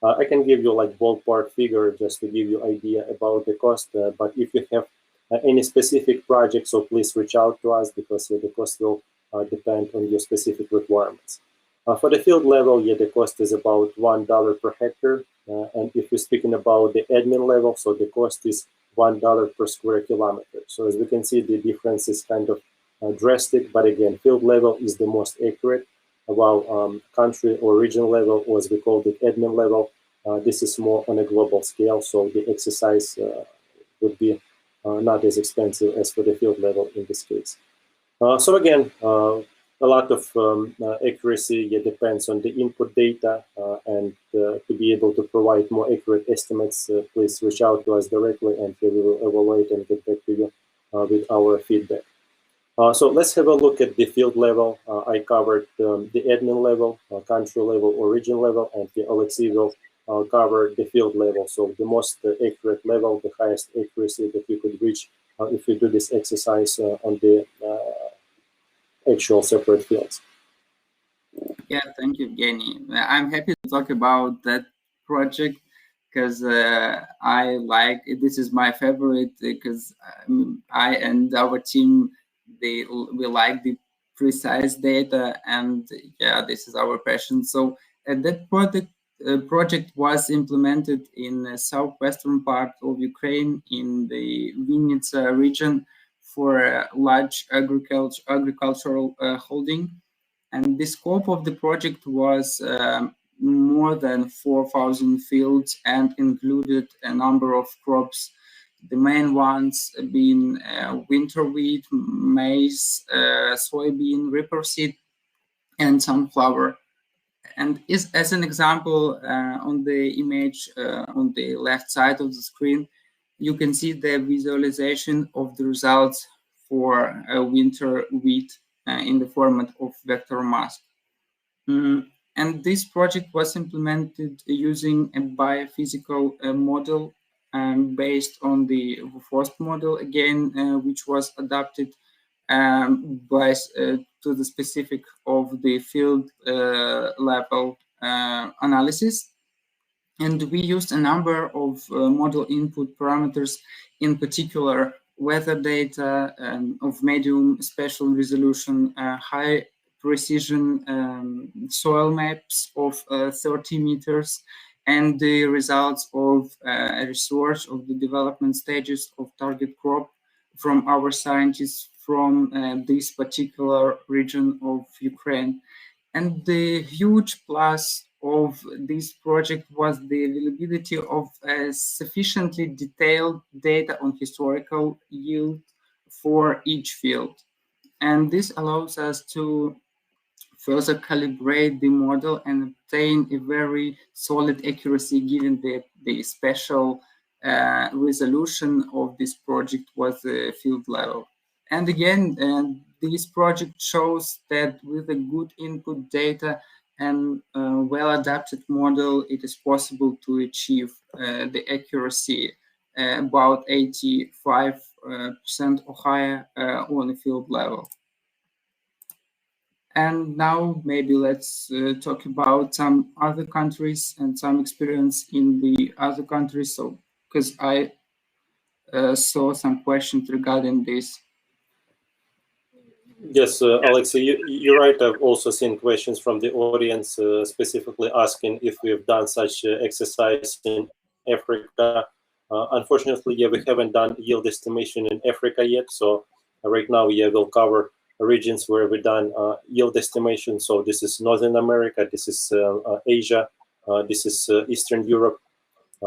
I can give you like ballpark figure just to give you idea about the cost. But if you have any specific project, so please reach out to us, because the cost will depend on your specific requirements. For the field level, the cost is about $1 per hectare. And if we're speaking about the admin level, so the cost is $1 per square kilometer. So as we can see, the difference is kind of drastic, but again, field level is the most accurate, while country or region level, or as we call it, admin level, this is more on a global scale, so the exercise would be not as expensive as for the field level in this case. So again, a lot of accuracy depends on the input data, and to be able to provide more accurate estimates, please reach out to us directly, and we will evaluate and get back to you with our feedback. So let's have a look at the field level. I covered the admin level, country level, or region level, and Aleksey will cover the field level. So the most accurate level, the highest accuracy that we could reach if we do this exercise on the actual separate fields. Yeah, thank you, Yevhenii. I'm happy to talk about that project because I like this is my favorite because I and our team we like the precise data, and yeah, this is our passion. So that project was implemented in the southwestern part of Ukraine in the Vinnytsia region for a large agricultural holding. And the scope of the project was more than 4,000 fields and included a number of crops. The main ones being winter wheat, maize, soybean, rapeseed, and sunflower. And as an example, on the image on the left side of the screen, you can see the visualization of the results for winter wheat in the format of vector mask. And this project was implemented using a biophysical model based on the FOST model, again, which was adapted to the specific of the field level analysis. And we used a number of model input parameters, in particular weather data of medium spatial resolution, high precision soil maps of 30 meters, and the results of a research of the development stages of target crop from our scientists from this particular region of Ukraine. And the huge plus of this project was the availability of sufficiently detailed data on historical yield for each field. And this allows us to further calibrate the model and obtain a very solid accuracy given the special resolution of this project was the field level. And again, this project shows that with a good input data and well-adapted model, it is possible to achieve the accuracy about 85% or higher on the field level. And now maybe let's talk about some other countries and some experience in the other countries. So, because I saw some questions regarding this. Yes, Aleksey, you're right. I've also seen questions from the audience specifically asking if we've done such exercise in Africa. Unfortunately, yeah, we haven't done yield estimation in Africa yet. So right now, yeah, we'll cover regions where we've done yield estimation. So this is Northern America, this is Asia, this is Eastern Europe.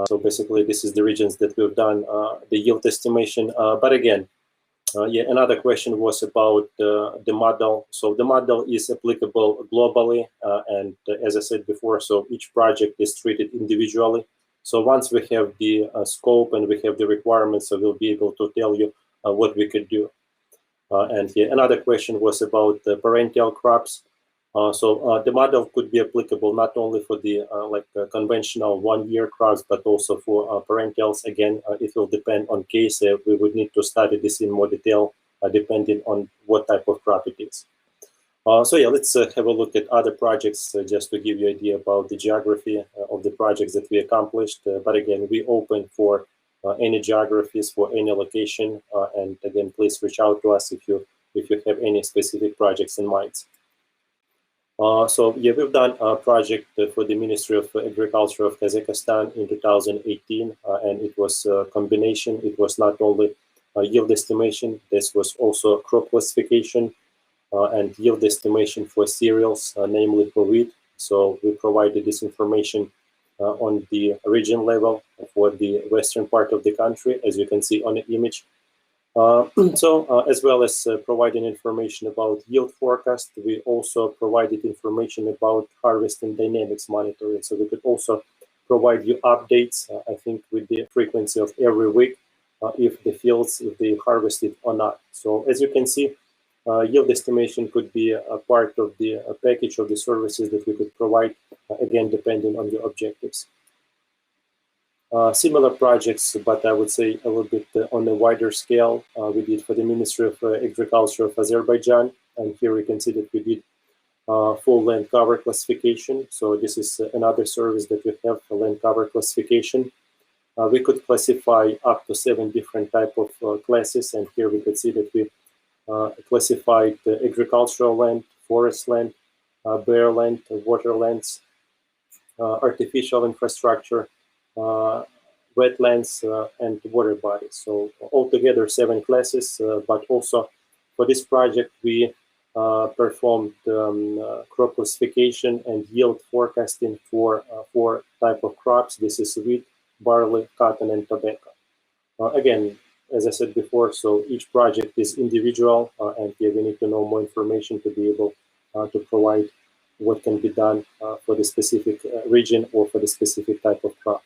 So basically, this is the regions that we've done the yield estimation. But again, yeah, another question was about the model. So the model is applicable globally, and as I said before, so each project is treated individually. So once we have the scope and we have the requirements, so we'll be able to tell you what we could do. And yeah, another question was about the parental crops. So the model could be applicable not only for the conventional one-year crops, but also for parentals. Again, it will depend on case. We would need to study this in more detail, depending on what type of crop it is. So yeah, let's have a look at other projects just to give you an idea about the geography of the projects that we accomplished. But again, we open for any geographies for any location. And again, please reach out to us if you have any specific projects in mind. So yeah, we've done a project for the Ministry of Agriculture of Kazakhstan in 2018, and it was a combination. It was not only yield estimation, this was also crop classification and yield estimation for cereals, namely for wheat. So we provided this information on the region level for the western part of the country, as you can see on the image. As well as providing information about yield forecast, we also provided information about harvesting dynamics monitoring. So we could also provide you updates, I think, with the frequency of every week, if the fields, if they harvested or not. So as you can see, yield estimation could be a part of the package of the services that we could provide, again, depending on your objectives. Similar projects, but I would say a little bit on a wider scale, we did for the Ministry of Agriculture of Azerbaijan. And here we can see that we did full land cover classification. So this is another service that we have for land cover classification. We could classify up to 7 different type of classes, and here we could see that we classified agricultural land, forest land, bare land, waterlands, artificial infrastructure, wetlands, and water bodies. So altogether 7 classes, but also for this project we performed crop classification and yield forecasting for 4 type of crops. This is wheat, barley, cotton, and tobacco. Again, as I said before, so each project is individual, and we need to know more information to be able to provide what can be done for the specific region or for the specific type of crop.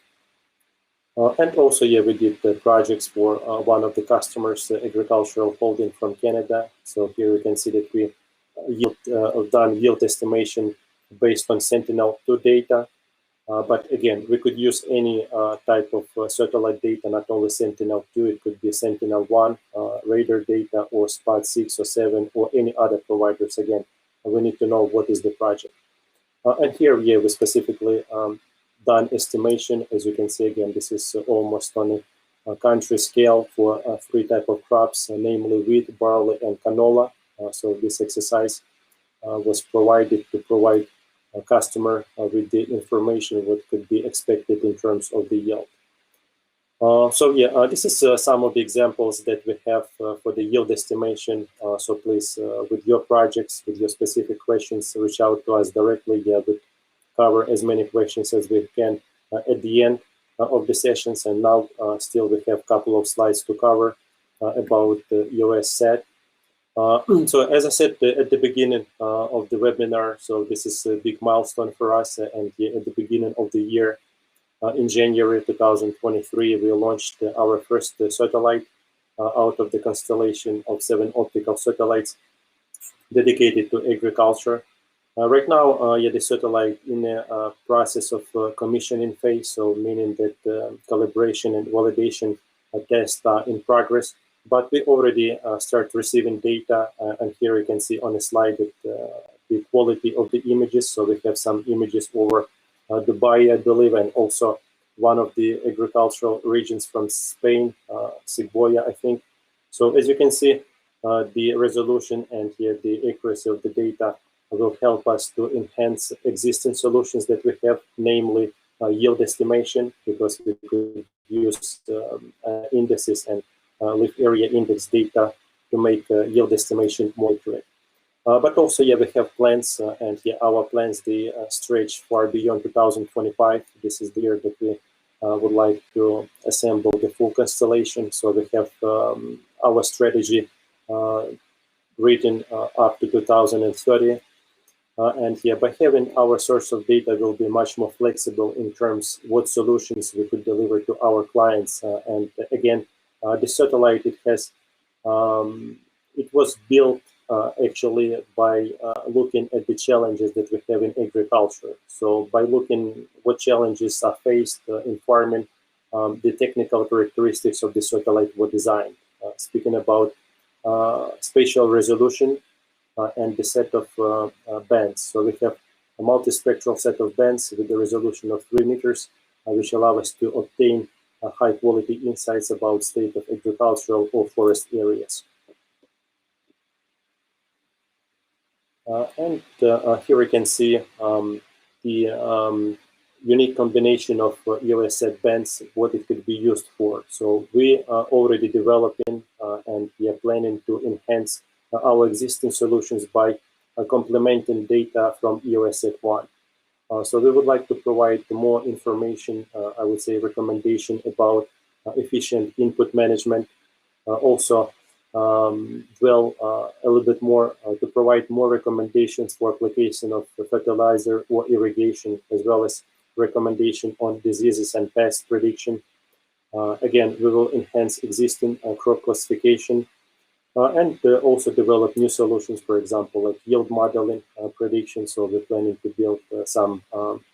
And also, we did projects for one of the customers, agricultural holding from Canada. So here we can see that we done yield estimation based on Sentinel-2 data. But again, we could use any type of satellite data, not only Sentinel-2, it could be Sentinel-1, radar data, or Spot 6 or 7, or any other providers. Again, we need to know what is the project. And here, we specifically done estimation. As you can see, again, this is almost on a country scale for 3 type of crops, namely wheat, barley, and canola. So this exercise was provided to provide a customer with the information what could be expected in terms of the yield. This is some of the examples that we have for the yield estimation. So please, with your projects, with your specific questions, reach out to us directly. We'll cover as many questions as we can at the end of the sessions. And now still we have a couple of slides to cover about the EOS SAT. So as I said at the beginning of the webinar, so this is a big milestone for us. And at the beginning of the year, in January 2023, we launched our first satellite out of the constellation of 7 optical satellites dedicated to agriculture. Right now, the satellite in a process of commissioning phase, so meaning that calibration and validation tests are in progress. But we already start receiving data, and here you can see on the slide that the quality of the images. So we have some images over Dubai, I believe, and also one of the agricultural regions from Spain, Segovia, I think. So as you can see, the resolution and the accuracy of the data will help us to enhance existing solutions that we have, namely yield estimation, because we could use indices and leaf area index data to make yield estimation more accurate. But also, we have plans, and our plans, they stretch far beyond 2025. This is the year that we would like to assemble the full constellation. So we have our strategy written up to 2030. By having our source of data will be much more flexible in terms what solutions we could deliver to our clients. And again, the satellite, it was built actually by looking at the challenges that we have in agriculture. So by looking what challenges are faced in farming, the technical characteristics of the satellite were designed. Speaking about spatial resolution and the set of bands. So we have a multispectral set of bands with a resolution of 3 meters, which allow us to obtain high quality insights about state of agricultural or forest areas. Here we can see the unique combination of EOS SAT bands, what it could be used for. So we are already developing and we are planning to enhance our existing solutions by complementing data from EOS SAT 1. So we would like to provide more information, I would say recommendation about efficient input management. Also, dwell a little bit more to provide more recommendations for application of fertilizer or irrigation, as well as recommendation on diseases and pest prediction. Again, we will enhance existing crop classification and also develop new solutions, for example, like yield modeling prediction. So we're planning to build some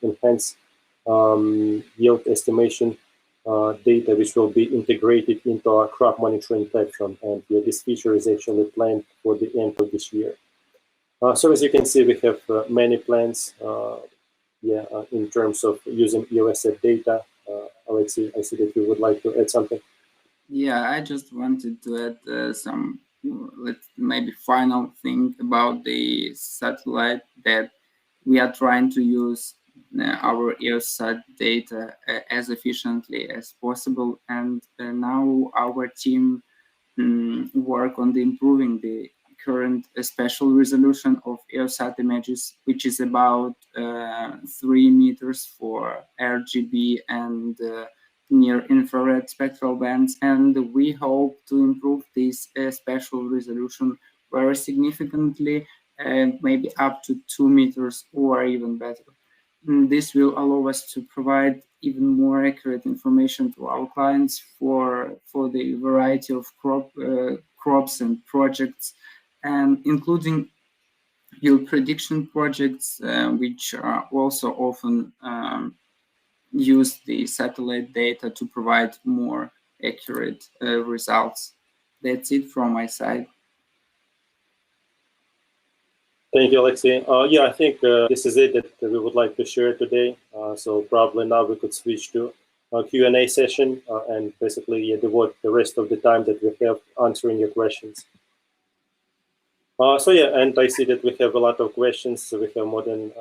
enhanced yield estimation data, which will be integrated into our crop monitoring platform. And this feature is actually planned for the end of this year. So as you can see, we have many plans in terms of using EOS SAT data. Aleksey, I see that you would like to add something. Yeah, I just wanted to add some maybe final thing about the satellite, that we are trying to use our EOS SAT data as efficiently as possible, and now our team work on the improving the current spatial resolution of EOS SAT images, which is about 3 meters for RGB and near infrared spectral bands, and we hope to improve this spatial resolution very significantly, maybe up to 2 meters or even better. This will allow us to provide even more accurate information to our clients for the variety of crops and projects, and including yield prediction projects, which are also often use the satellite data to provide more accurate results. That's it from my side. Thank you, Aleksey. Yeah, I think this is it that we would like to share today. So probably now we could switch to a Q&A session and basically devote the rest of the time that we have answering your questions. So yeah, and I see that we have a lot of questions. So we have more than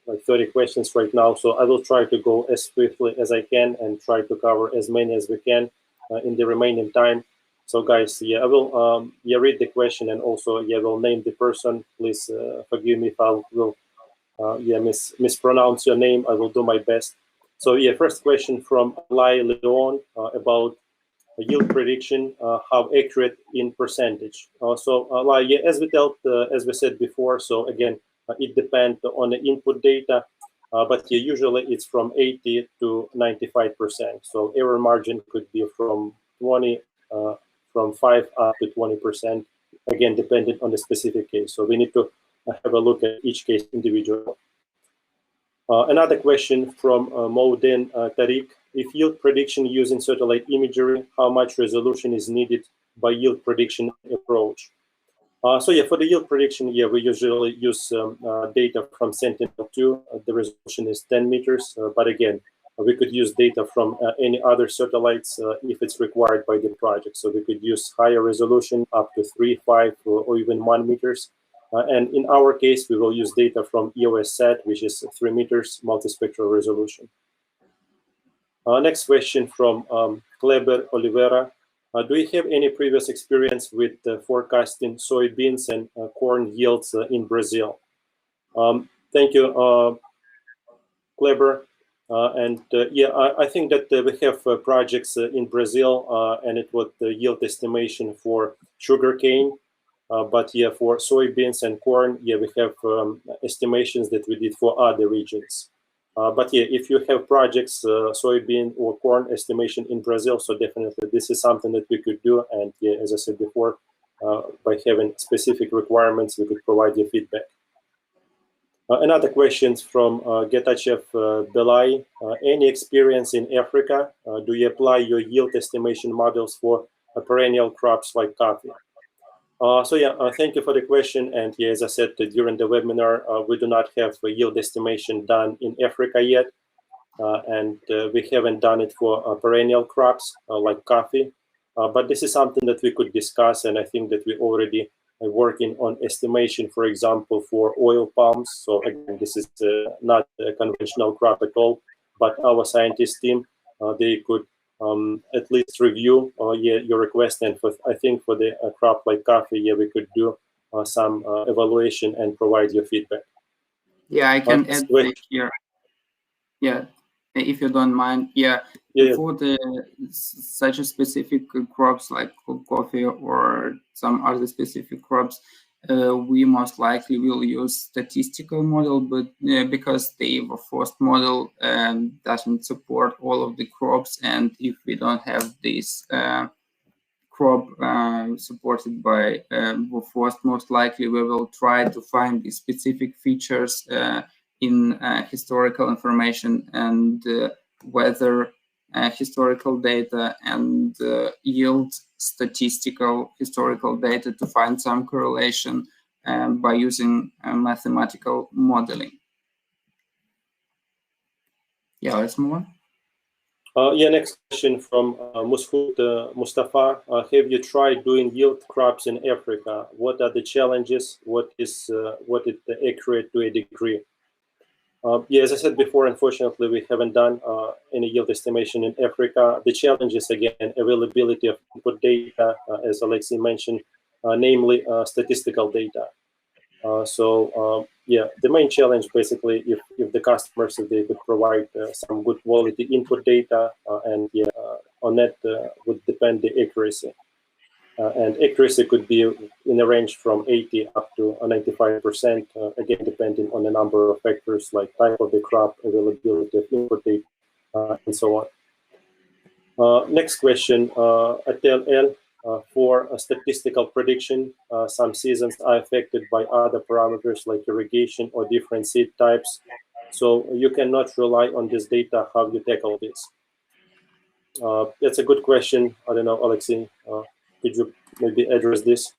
like 30 questions right now. So I will try to go as swiftly as I can and try to cover as many as we can in the remaining time. So guys, yeah, I will read the question, and also will name the person. Please forgive me if I will mispronounce your name. I will do my best. So yeah, first question from Lai Leon about yield prediction, how accurate in percentage. So Lai, yeah, as we said before. So again, it depends on the input data, but yeah, usually it's from 80 to 95%. So error margin could be from 5 up to 20%, again, depending on the specific case. So we need to have a look at each case individually. Another question from Moudin Tariq. If yield prediction using satellite imagery, how much resolution is needed by yield prediction approach? So yeah, for the yield prediction, yeah, we usually use data from Sentinel-2. The resolution is 10 meters, but again, we could use data from any other satellites if it's required by the project. So we could use higher resolution up to 3, 5, or even 1 meters. And in our case, we will use data from EOS SAT, which is 3 meters multispectral resolution. Next question from Kleber Oliveira. Do you have any previous experience with forecasting soybeans and corn yields in Brazil? Thank you, Kleber. I think that we have projects in Brazil, and it was the yield estimation for sugarcane. But yeah, for soybeans and corn, yeah, we have estimations that we did for other regions. But yeah, if you have projects, soybean or corn estimation in Brazil, so definitely this is something that we could do. And yeah, as I said before, by having specific requirements, we could provide you feedback. Another question from Getachev Belai. Any experience in Africa? Do you apply your yield estimation models for perennial crops like coffee? So yeah, thank you for the question. And yeah, as I said during the webinar, we do not have a yield estimation done in Africa yet. And we haven't done it for perennial crops like coffee. But this is something that we could discuss. And I think that we already are working on estimation, for example, for oil palms. So again, this is not a conventional crop at all. But our scientist team, they could at least review your request, and I think for the crop like coffee, yeah, we could do some evaluation and provide your feedback. Yeah, I can add here. Yeah, if you don't mind. Yeah, for such a specific crops like coffee or some other specific crops, we most likely will use statistical model, but because the first model doesn't support all of the crops, and if we don't have this crop supported by first, most likely we will try to find the specific features in historical information and weather historical data and yield statistical historical data to find some correlation by using mathematical modeling. Yeah, let's move on. Yeah, next question from Mustafa. Have you tried doing yield crops in Africa? What are the challenges? What is accurate to a degree? Yeah, as I said before, unfortunately, we haven't done any yield estimation in Africa. The challenge is, again, availability of input data, as Aleksey mentioned, namely statistical data. Yeah, the main challenge basically, if the customers, if they could provide some good quality input data, and yeah, on that would depend the accuracy. And accuracy could be in a range from 80 up to 95%, again, depending on a number of factors like type of the crop, availability of input data, and so on. Next question, Atel L. For a statistical prediction, some seasons are affected by other parameters like irrigation or different seed types. So you cannot rely on this data. How you tackle this? That's a good question. I don't know, Aleksey. Could you maybe address this?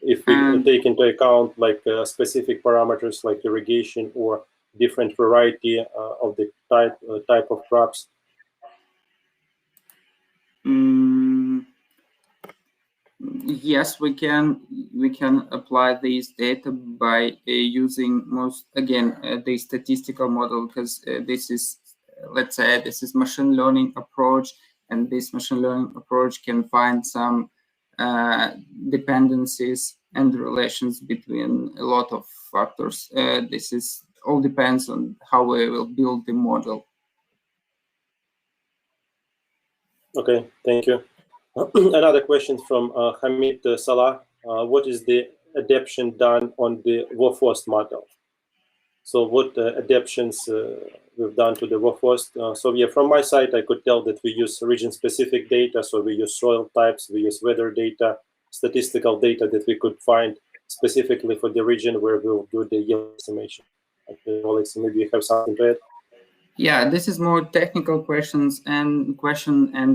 If we take into account like specific parameters like irrigation or different variety of the type of crops. Yes, we can apply these data by using the statistical model, because this is, let's say, this is machine learning approach, and this machine learning approach can find some dependencies and relations between a lot of factors. This is all depends on how we will build the model. Okay, thank you. Another question from Hamid Salah. What is the adaptation done on the WOFOST model? So what adaptations we've done to the WOFOST? So yeah, from my side, I could tell that we use region-specific data. So we use soil types, we use weather data, statistical data that we could find specifically for the region where we'll do the yield estimation. Okay, Aleksey, maybe you have something to add? Yeah, this is more technical question, and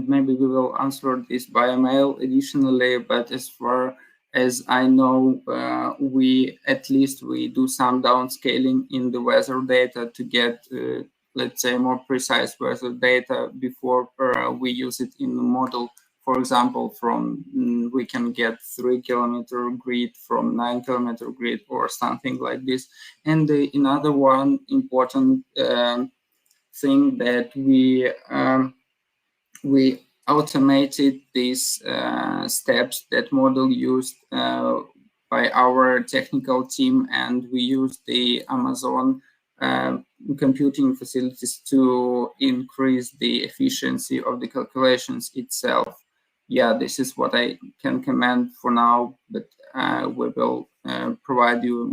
maybe we will answer this by mail additionally. But as far as I know, we do some downscaling in the weather data to get, let's say, more precise weather data before we use it in the model. For example, we can get 3-kilometer grid from 9-kilometer grid or something like this. And another one important thing that we automated these steps that model used by our technical team, and we used the Amazon computing facilities to increase the efficiency of the calculations itself. Yeah, this is what I can comment for now, but we will provide you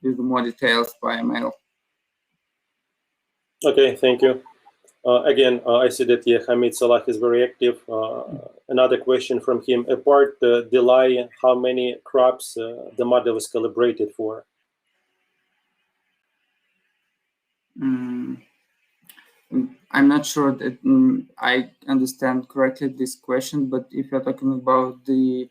with more details by mail. Okay, thank you. Again, I see that Hamid Salah is very active. Another question from him. Apart the delay, how many crops the model is calibrated for? I'm not sure that I understand correctly this question, but if you're talking about the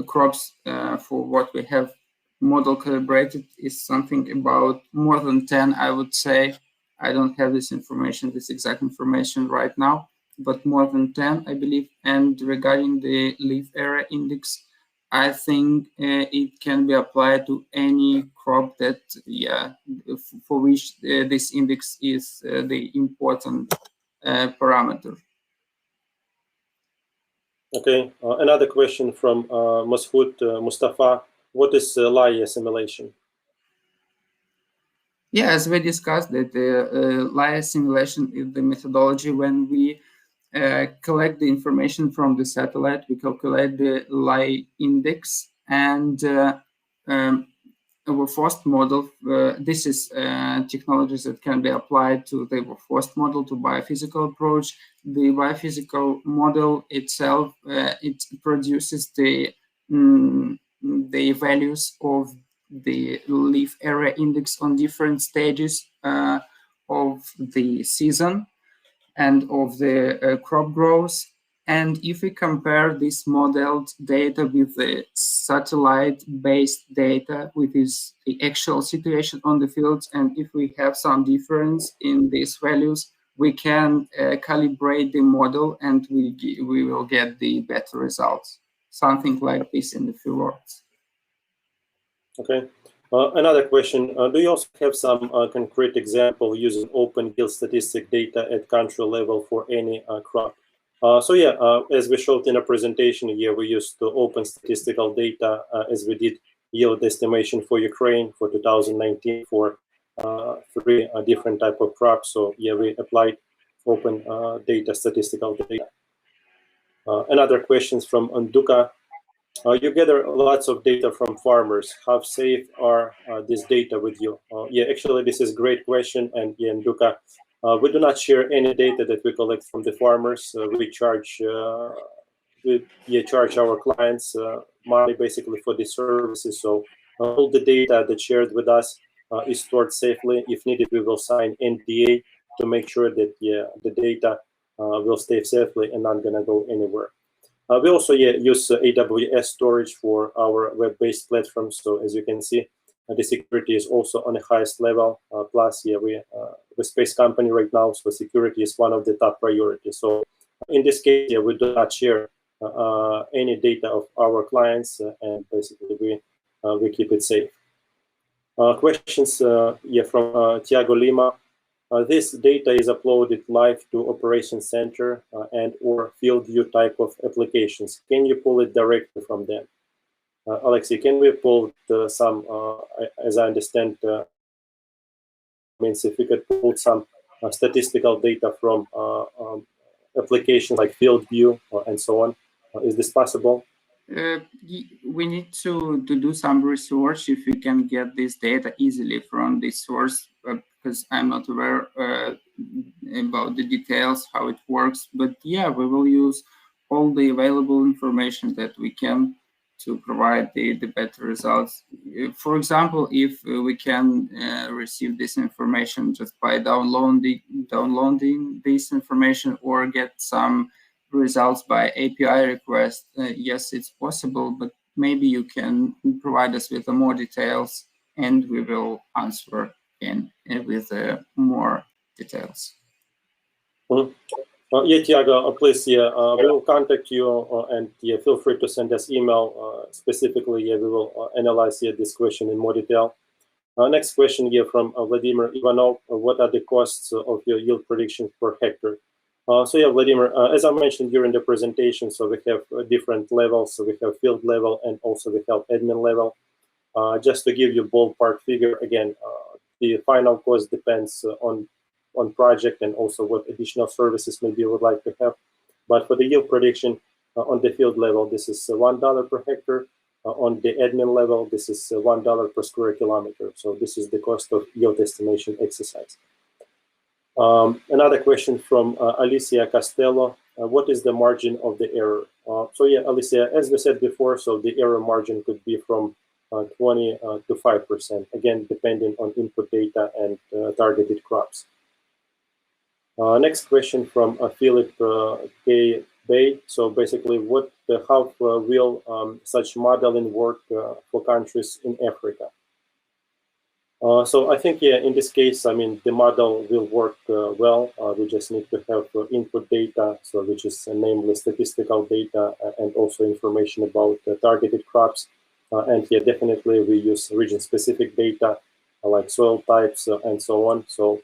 crops for what we have model calibrated, is something about more than 10, I would say. I don't have this exact information right now, but more than 10, I believe. And regarding the leaf area index, I think it can be applied to any crop that, for which this index is the important parameter. Okay, another question from Masoud Mustafa. What is lie assimilation? Yeah, as we discussed, that the lie assimilation is the methodology when we collect the information from the satellite, we calculate the lie index, and our first model, this is technologies that can be applied to the first model, to biophysical approach. The biophysical model itself, it produces the values of the leaf area index on different stages of the season and of the crop growth. And if we compare this modeled data with the satellite-based data, with the actual situation on the fields, and if we have some difference in these values, we can calibrate the model and we will get the better results. Something like this in a few words. Okay. Another question, do you also have some concrete example using open yield statistic data at country level for any crop? So yeah, as we showed in a presentation here, we used open statistical data as we did yield estimation for Ukraine for 2019 for 3 different type of crops. So yeah, we applied open data, statistical data. Another questions from Anduka. You gather lots of data from farmers. How safe are this data with you? Yeah, actually, this is a great question. And yeah, Duka, we do not share any data that we collect from the farmers. We charge our clients money basically for the services. So all the data that's shared with us is stored safely. If needed, we will sign NDA to make sure that the data will stay safely and not gonna go anywhere. We also use AWS storage for our web-based platforms. So as you can see, the security is also on the highest level. Plus, we're a space company right now, so security is one of the top priorities. So in this case, we do not share any data of our clients, and basically we keep it safe. Questions from Tiago Lima. This data is uploaded live to Operations Center and or field view type of applications. Can you pull it directly from them? Aleksey, can we pull some, as I understand, means if we could pull some statistical data from applications like field view and so on, is this possible? We need to do some research if we can get this data easily from this source, because I'm not aware about the details, how it works. But yeah, we will use all the available information that we can to provide the better results. For example, if we can receive this information just by downloading this information or get some results by API request, yes, it's possible, but maybe you can provide us with more details and we will answer in with more details. Tiago, please, we will contact you and feel free to send us email specifically. We will analyze this question in more detail. Next question here from Vladimir Ivanov. What are the costs of your yield prediction per hectare? So yeah, Vladimir, as I mentioned during the presentation, so we have different levels. So we have field level and also we have admin level. Just to give you ballpark figure, again, the final cost depends on project and also what additional services maybe you would like to have. But for the yield prediction on the field level, this is $1 per hectare. On the admin level, this is $1 per square kilometer. So this is the cost of yield estimation exercise. Another question from Alicia Castello. What is the margin of the error? So yeah, Alicia, as we said before, so the error margin could be from 20 to 5%, again, depending on input data and targeted crops. Next question from Philip K. Bay. So basically, how will such modeling work for countries in Africa? So I think, in this case, I mean, the model will work well. We just need to have input data, so which is namely statistical data and also information about targeted crops. And here, definitely, we use region-specific data like soil types and so on. So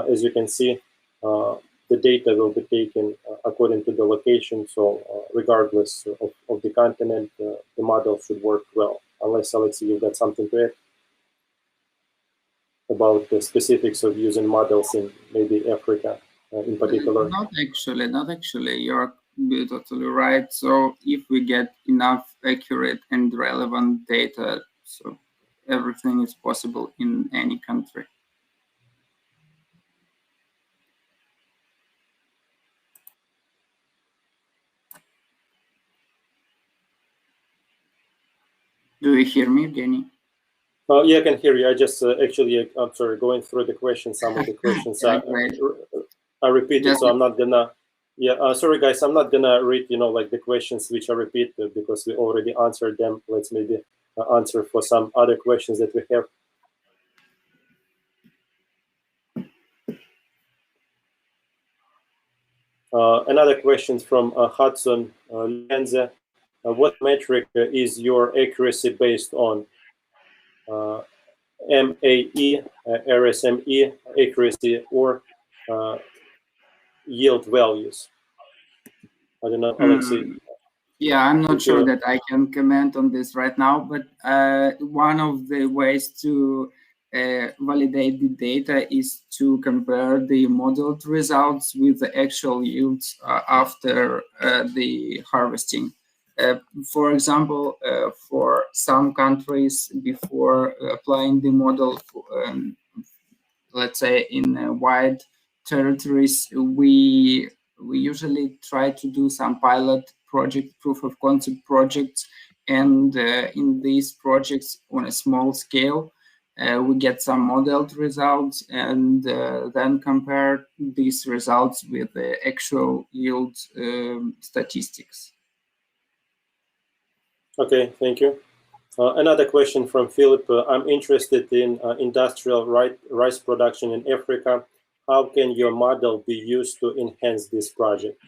as you can see, the data will be taken according to the location. So regardless of the continent, the model should work well. Unless, Aleksey, you've got something to add about the specifics of using models in maybe Africa in particular? Not actually. You're totally right. So if we get enough accurate and relevant data, so everything is possible in any country. Do you hear me, Yevhenii? Yeah, I can hear you. I just actually, I'm sorry, going through the questions, some of the questions I repeated, so I'm not gonna Yeah, sorry guys, I'm not gonna read, like the questions which are repeated because we already answered them. Let's maybe answer for some other questions that we have. Another question from Hudson Lenze. What metric is your accuracy based on? MAE, RSME accuracy, or yield values? I don't know, Aleksey. Yeah, I'm not sure that I can comment on this right now, but one of the ways to validate the data is to compare the modeled results with the actual yields after the harvesting. For example, for some countries, before applying the model, let's say in wide territories, we usually try to do some pilot project, proof of concept projects, and in these projects on a small scale, we get some modeled results and then compare these results with the actual yield statistics. Okay, thank you. Another question from Philip. I'm interested in industrial rice production in Africa. How can your model be used to enhance this project?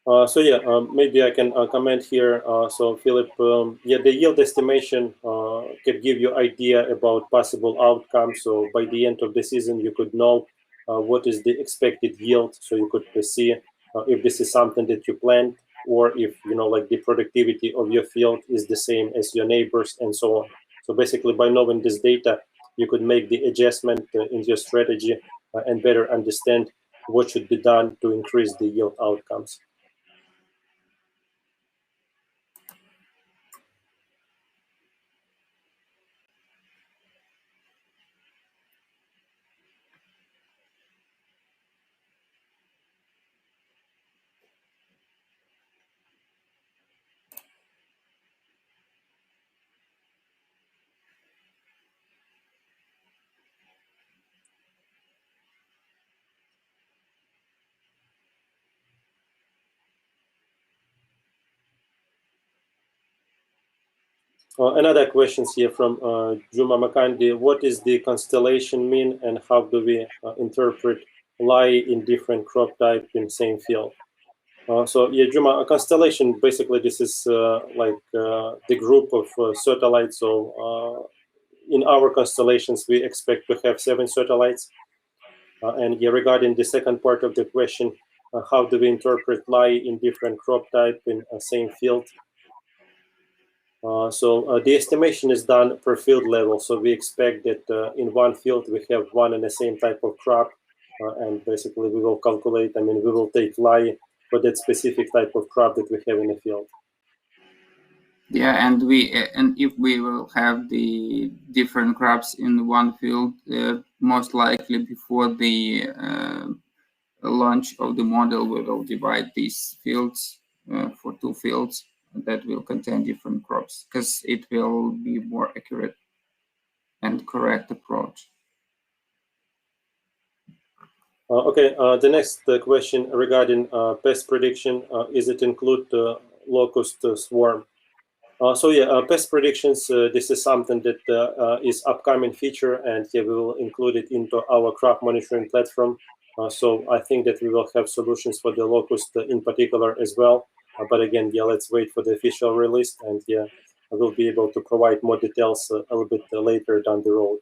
Maybe I can comment here. So Philip, the yield estimation can give you idea about possible outcomes. So by the end of the season, you could know what is the expected yield. So you could see if this is something that you planned, or if like the productivity of your field is the same as your neighbors, and so on. So basically, by knowing this data, you could make the adjustment in your strategy and better understand what should be done to increase the yield outcomes. Another question here from Juma Makandi. What is the constellation mean, and how do we interpret lie in different crop type in same field? Juma, a constellation, basically this is the group of satellites. So in our constellations, we expect to have 7 satellites. Regarding the second part of the question, how do we interpret lie in different crop type in same field? The estimation is done per field level. So we expect that in one field we have one and the same type of crop, and basically we will calculate. We will take lie for that specific type of crop that we have in the field. Yeah, and if we will have the different crops in one field, most likely before the launch of the model, we will divide these fields for 2 fields that will contain different crops, because it will be more accurate and correct approach. The next question regarding pest prediction, is it include locust swarm? Pest predictions, this is something that is upcoming feature, and we will include it into our crop monitoring platform. So I think that we will have solutions for the locust in particular as well. But again, let's wait for the official release, and I will be able to provide more details a little bit later down the road.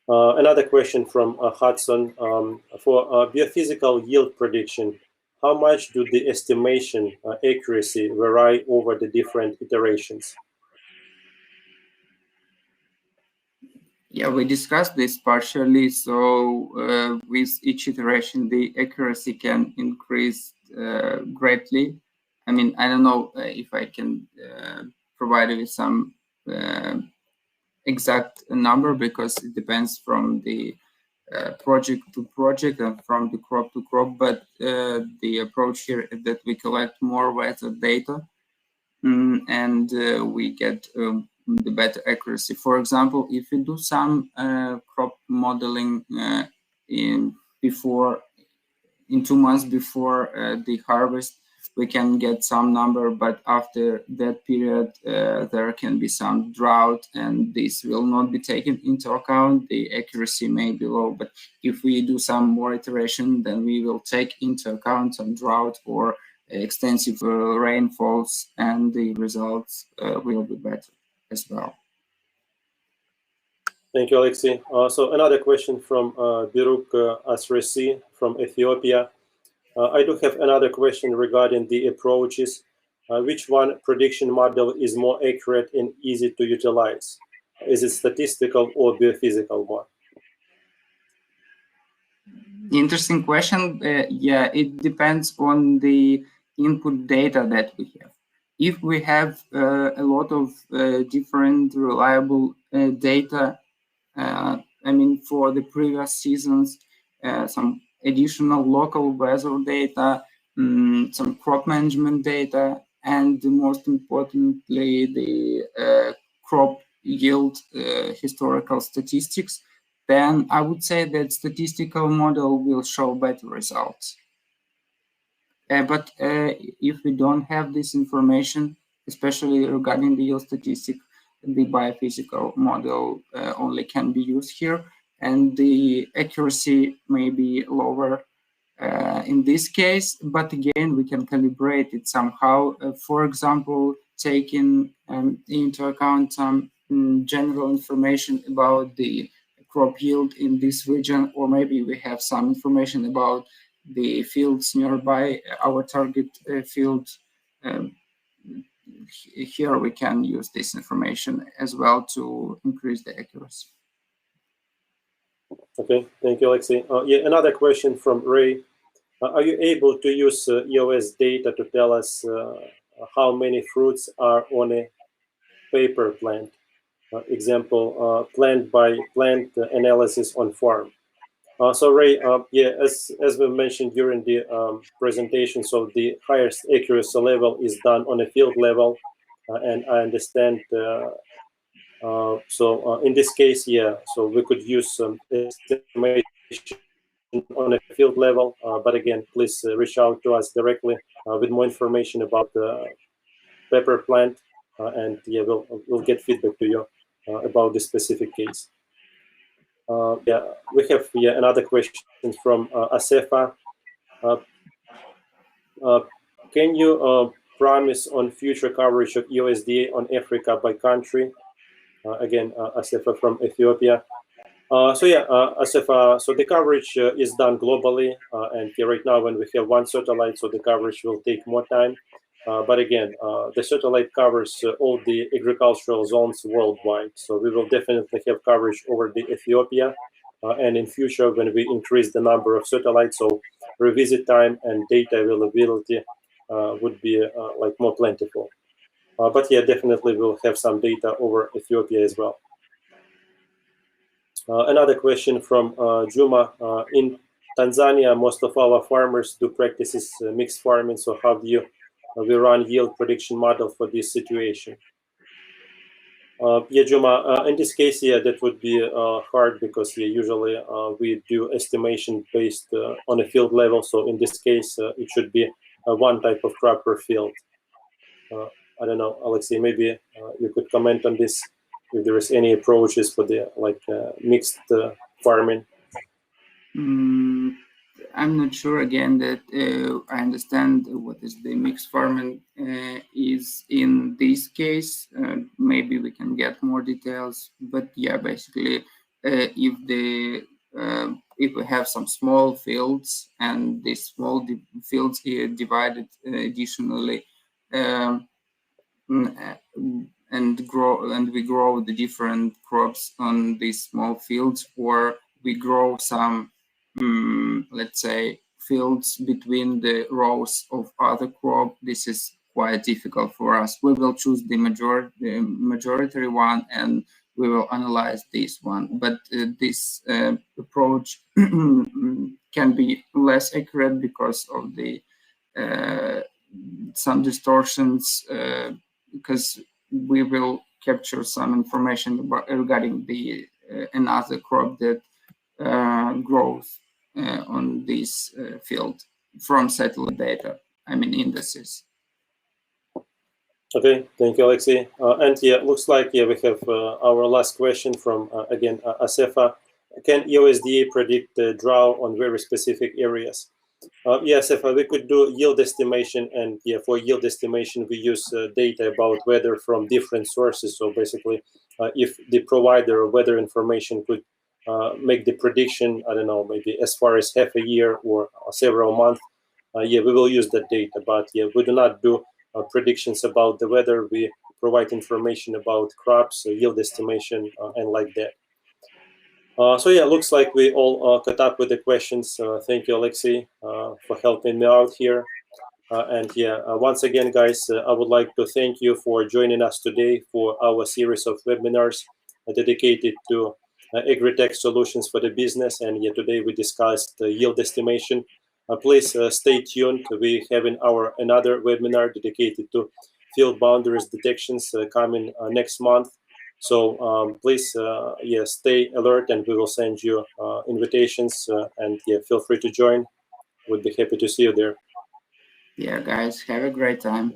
Another question from Hudson. For biophysical yield prediction, how much do the estimation accuracy vary over the different iterations? Yeah, we discussed this partially. So with each iteration, the accuracy can increase greatly. I don't know if I can provide you with some exact number, because it depends from the project to project and from the crop to crop. But the approach here is that we collect more weather data, and we get the better accuracy. For example, if we do some crop modeling in 2 months before the harvest, we can get some number, but after that period there can be some drought, and this will not be taken into account. The accuracy may be low, but if we do some more iteration, then we will take into account some drought or extensive rainfalls, and the results will be better as well. Thank you, Aleksey. So another question from Biruk Asresi from Ethiopia. I do have another question regarding the approaches. Which one prediction model is more accurate and easy to utilize? Is it statistical or biophysical one? Interesting question. Yeah, it depends on the input data that we have. If we have a lot of different reliable data, I mean, for the previous seasons, some additional local weather data, some crop management data, and most importantly, the crop yield historical statistics, then I would say that statistical model will show better results. But if we don't have this information, especially regarding the yield statistic, the biophysical model only can be used here, and the accuracy may be lower in this case, but again, we can calibrate it somehow. For example, taking into account some general information about the crop yield in this region, or maybe we have some information about the fields nearby our target field. Here we can use this information as well to increase the accuracy. Okay, thank you, Aleksey. Yeah, another question from Ray. Are you able to use EOS data to tell us how many fruits are on a paper plant? Example, plant by plant analysis on farm. So Ray, yeah, as we mentioned during the presentation, so the highest accuracy level is done on a field level, and I understand. So in this case, yeah, so we could use some estimation on a field level, but again, please reach out to us directly with more information about the pepper plant, and yeah, we'll get feedback to you about this specific case. Yeah, we have another question from Asefa. Can you promise on future coverage of EOSDA on Africa by country? Again, Asefa from Ethiopia. So yeah, Asefa, so the coverage is done globally, and right now when we have one satellite, so the coverage will take more time. But again, the satellite covers all the agricultural zones worldwide. So we will definitely have coverage over the Ethiopia. And in future, when we increase the number of satellites, so revisit time and data availability would be like more plentiful. But yeah, definitely we'll have some data over Ethiopia as well. Another question from Juma. In Tanzania, most of our farmers do practices mixed farming. So how do we run yield prediction model for this situation? Yeah, Juma, in this case, yeah, that would be hard because yeah, usually we do estimation based on a field level. So in this case, it should be one type of crop per field. I don't know, Aleksey, maybe you could comment on this, if there is any approaches for the like mixed farming. I'm not sure again that I understand what is the mixed farming is in this case. Maybe we can get more details, but yeah, basically, if we have some small fields and these small fields are divided additionally, and we grow the different crops on these small fields, or we grow some let's say fields between the rows of other crop. This is quite difficult for us. We will choose the majority one, and we will analyze this one, but this approach can be less accurate because of the some distortions because we will capture some information regarding the another crop that grows on this field from satellite data, I mean indices. Okay, thank you, Aleksey. And yeah, looks like we have our last question from again Asefa. Can EOSDA predict the drought on very specific areas? Yes, if we could do yield estimation, and for yield estimation we use data about weather from different sources. So basically, if the provider of weather information could make the prediction, I don't know, maybe as far as half a year or several months, we will use that data. But we do not do predictions about the weather. We provide information about crops, yield estimation, and like that. So looks like we all caught up with the questions. Thank you, Aleksey, for helping me out here. And once again, guys, I would like to thank you for joining us today for our series of webinars dedicated to Agritech solutions for the business. And today we discussed yield estimation. Please stay tuned. We have another webinar dedicated to field boundaries detections coming next month. So please, stay alert, and we will send you invitations. And feel free to join. We'd be happy to see you there. Yeah, guys, have a great time.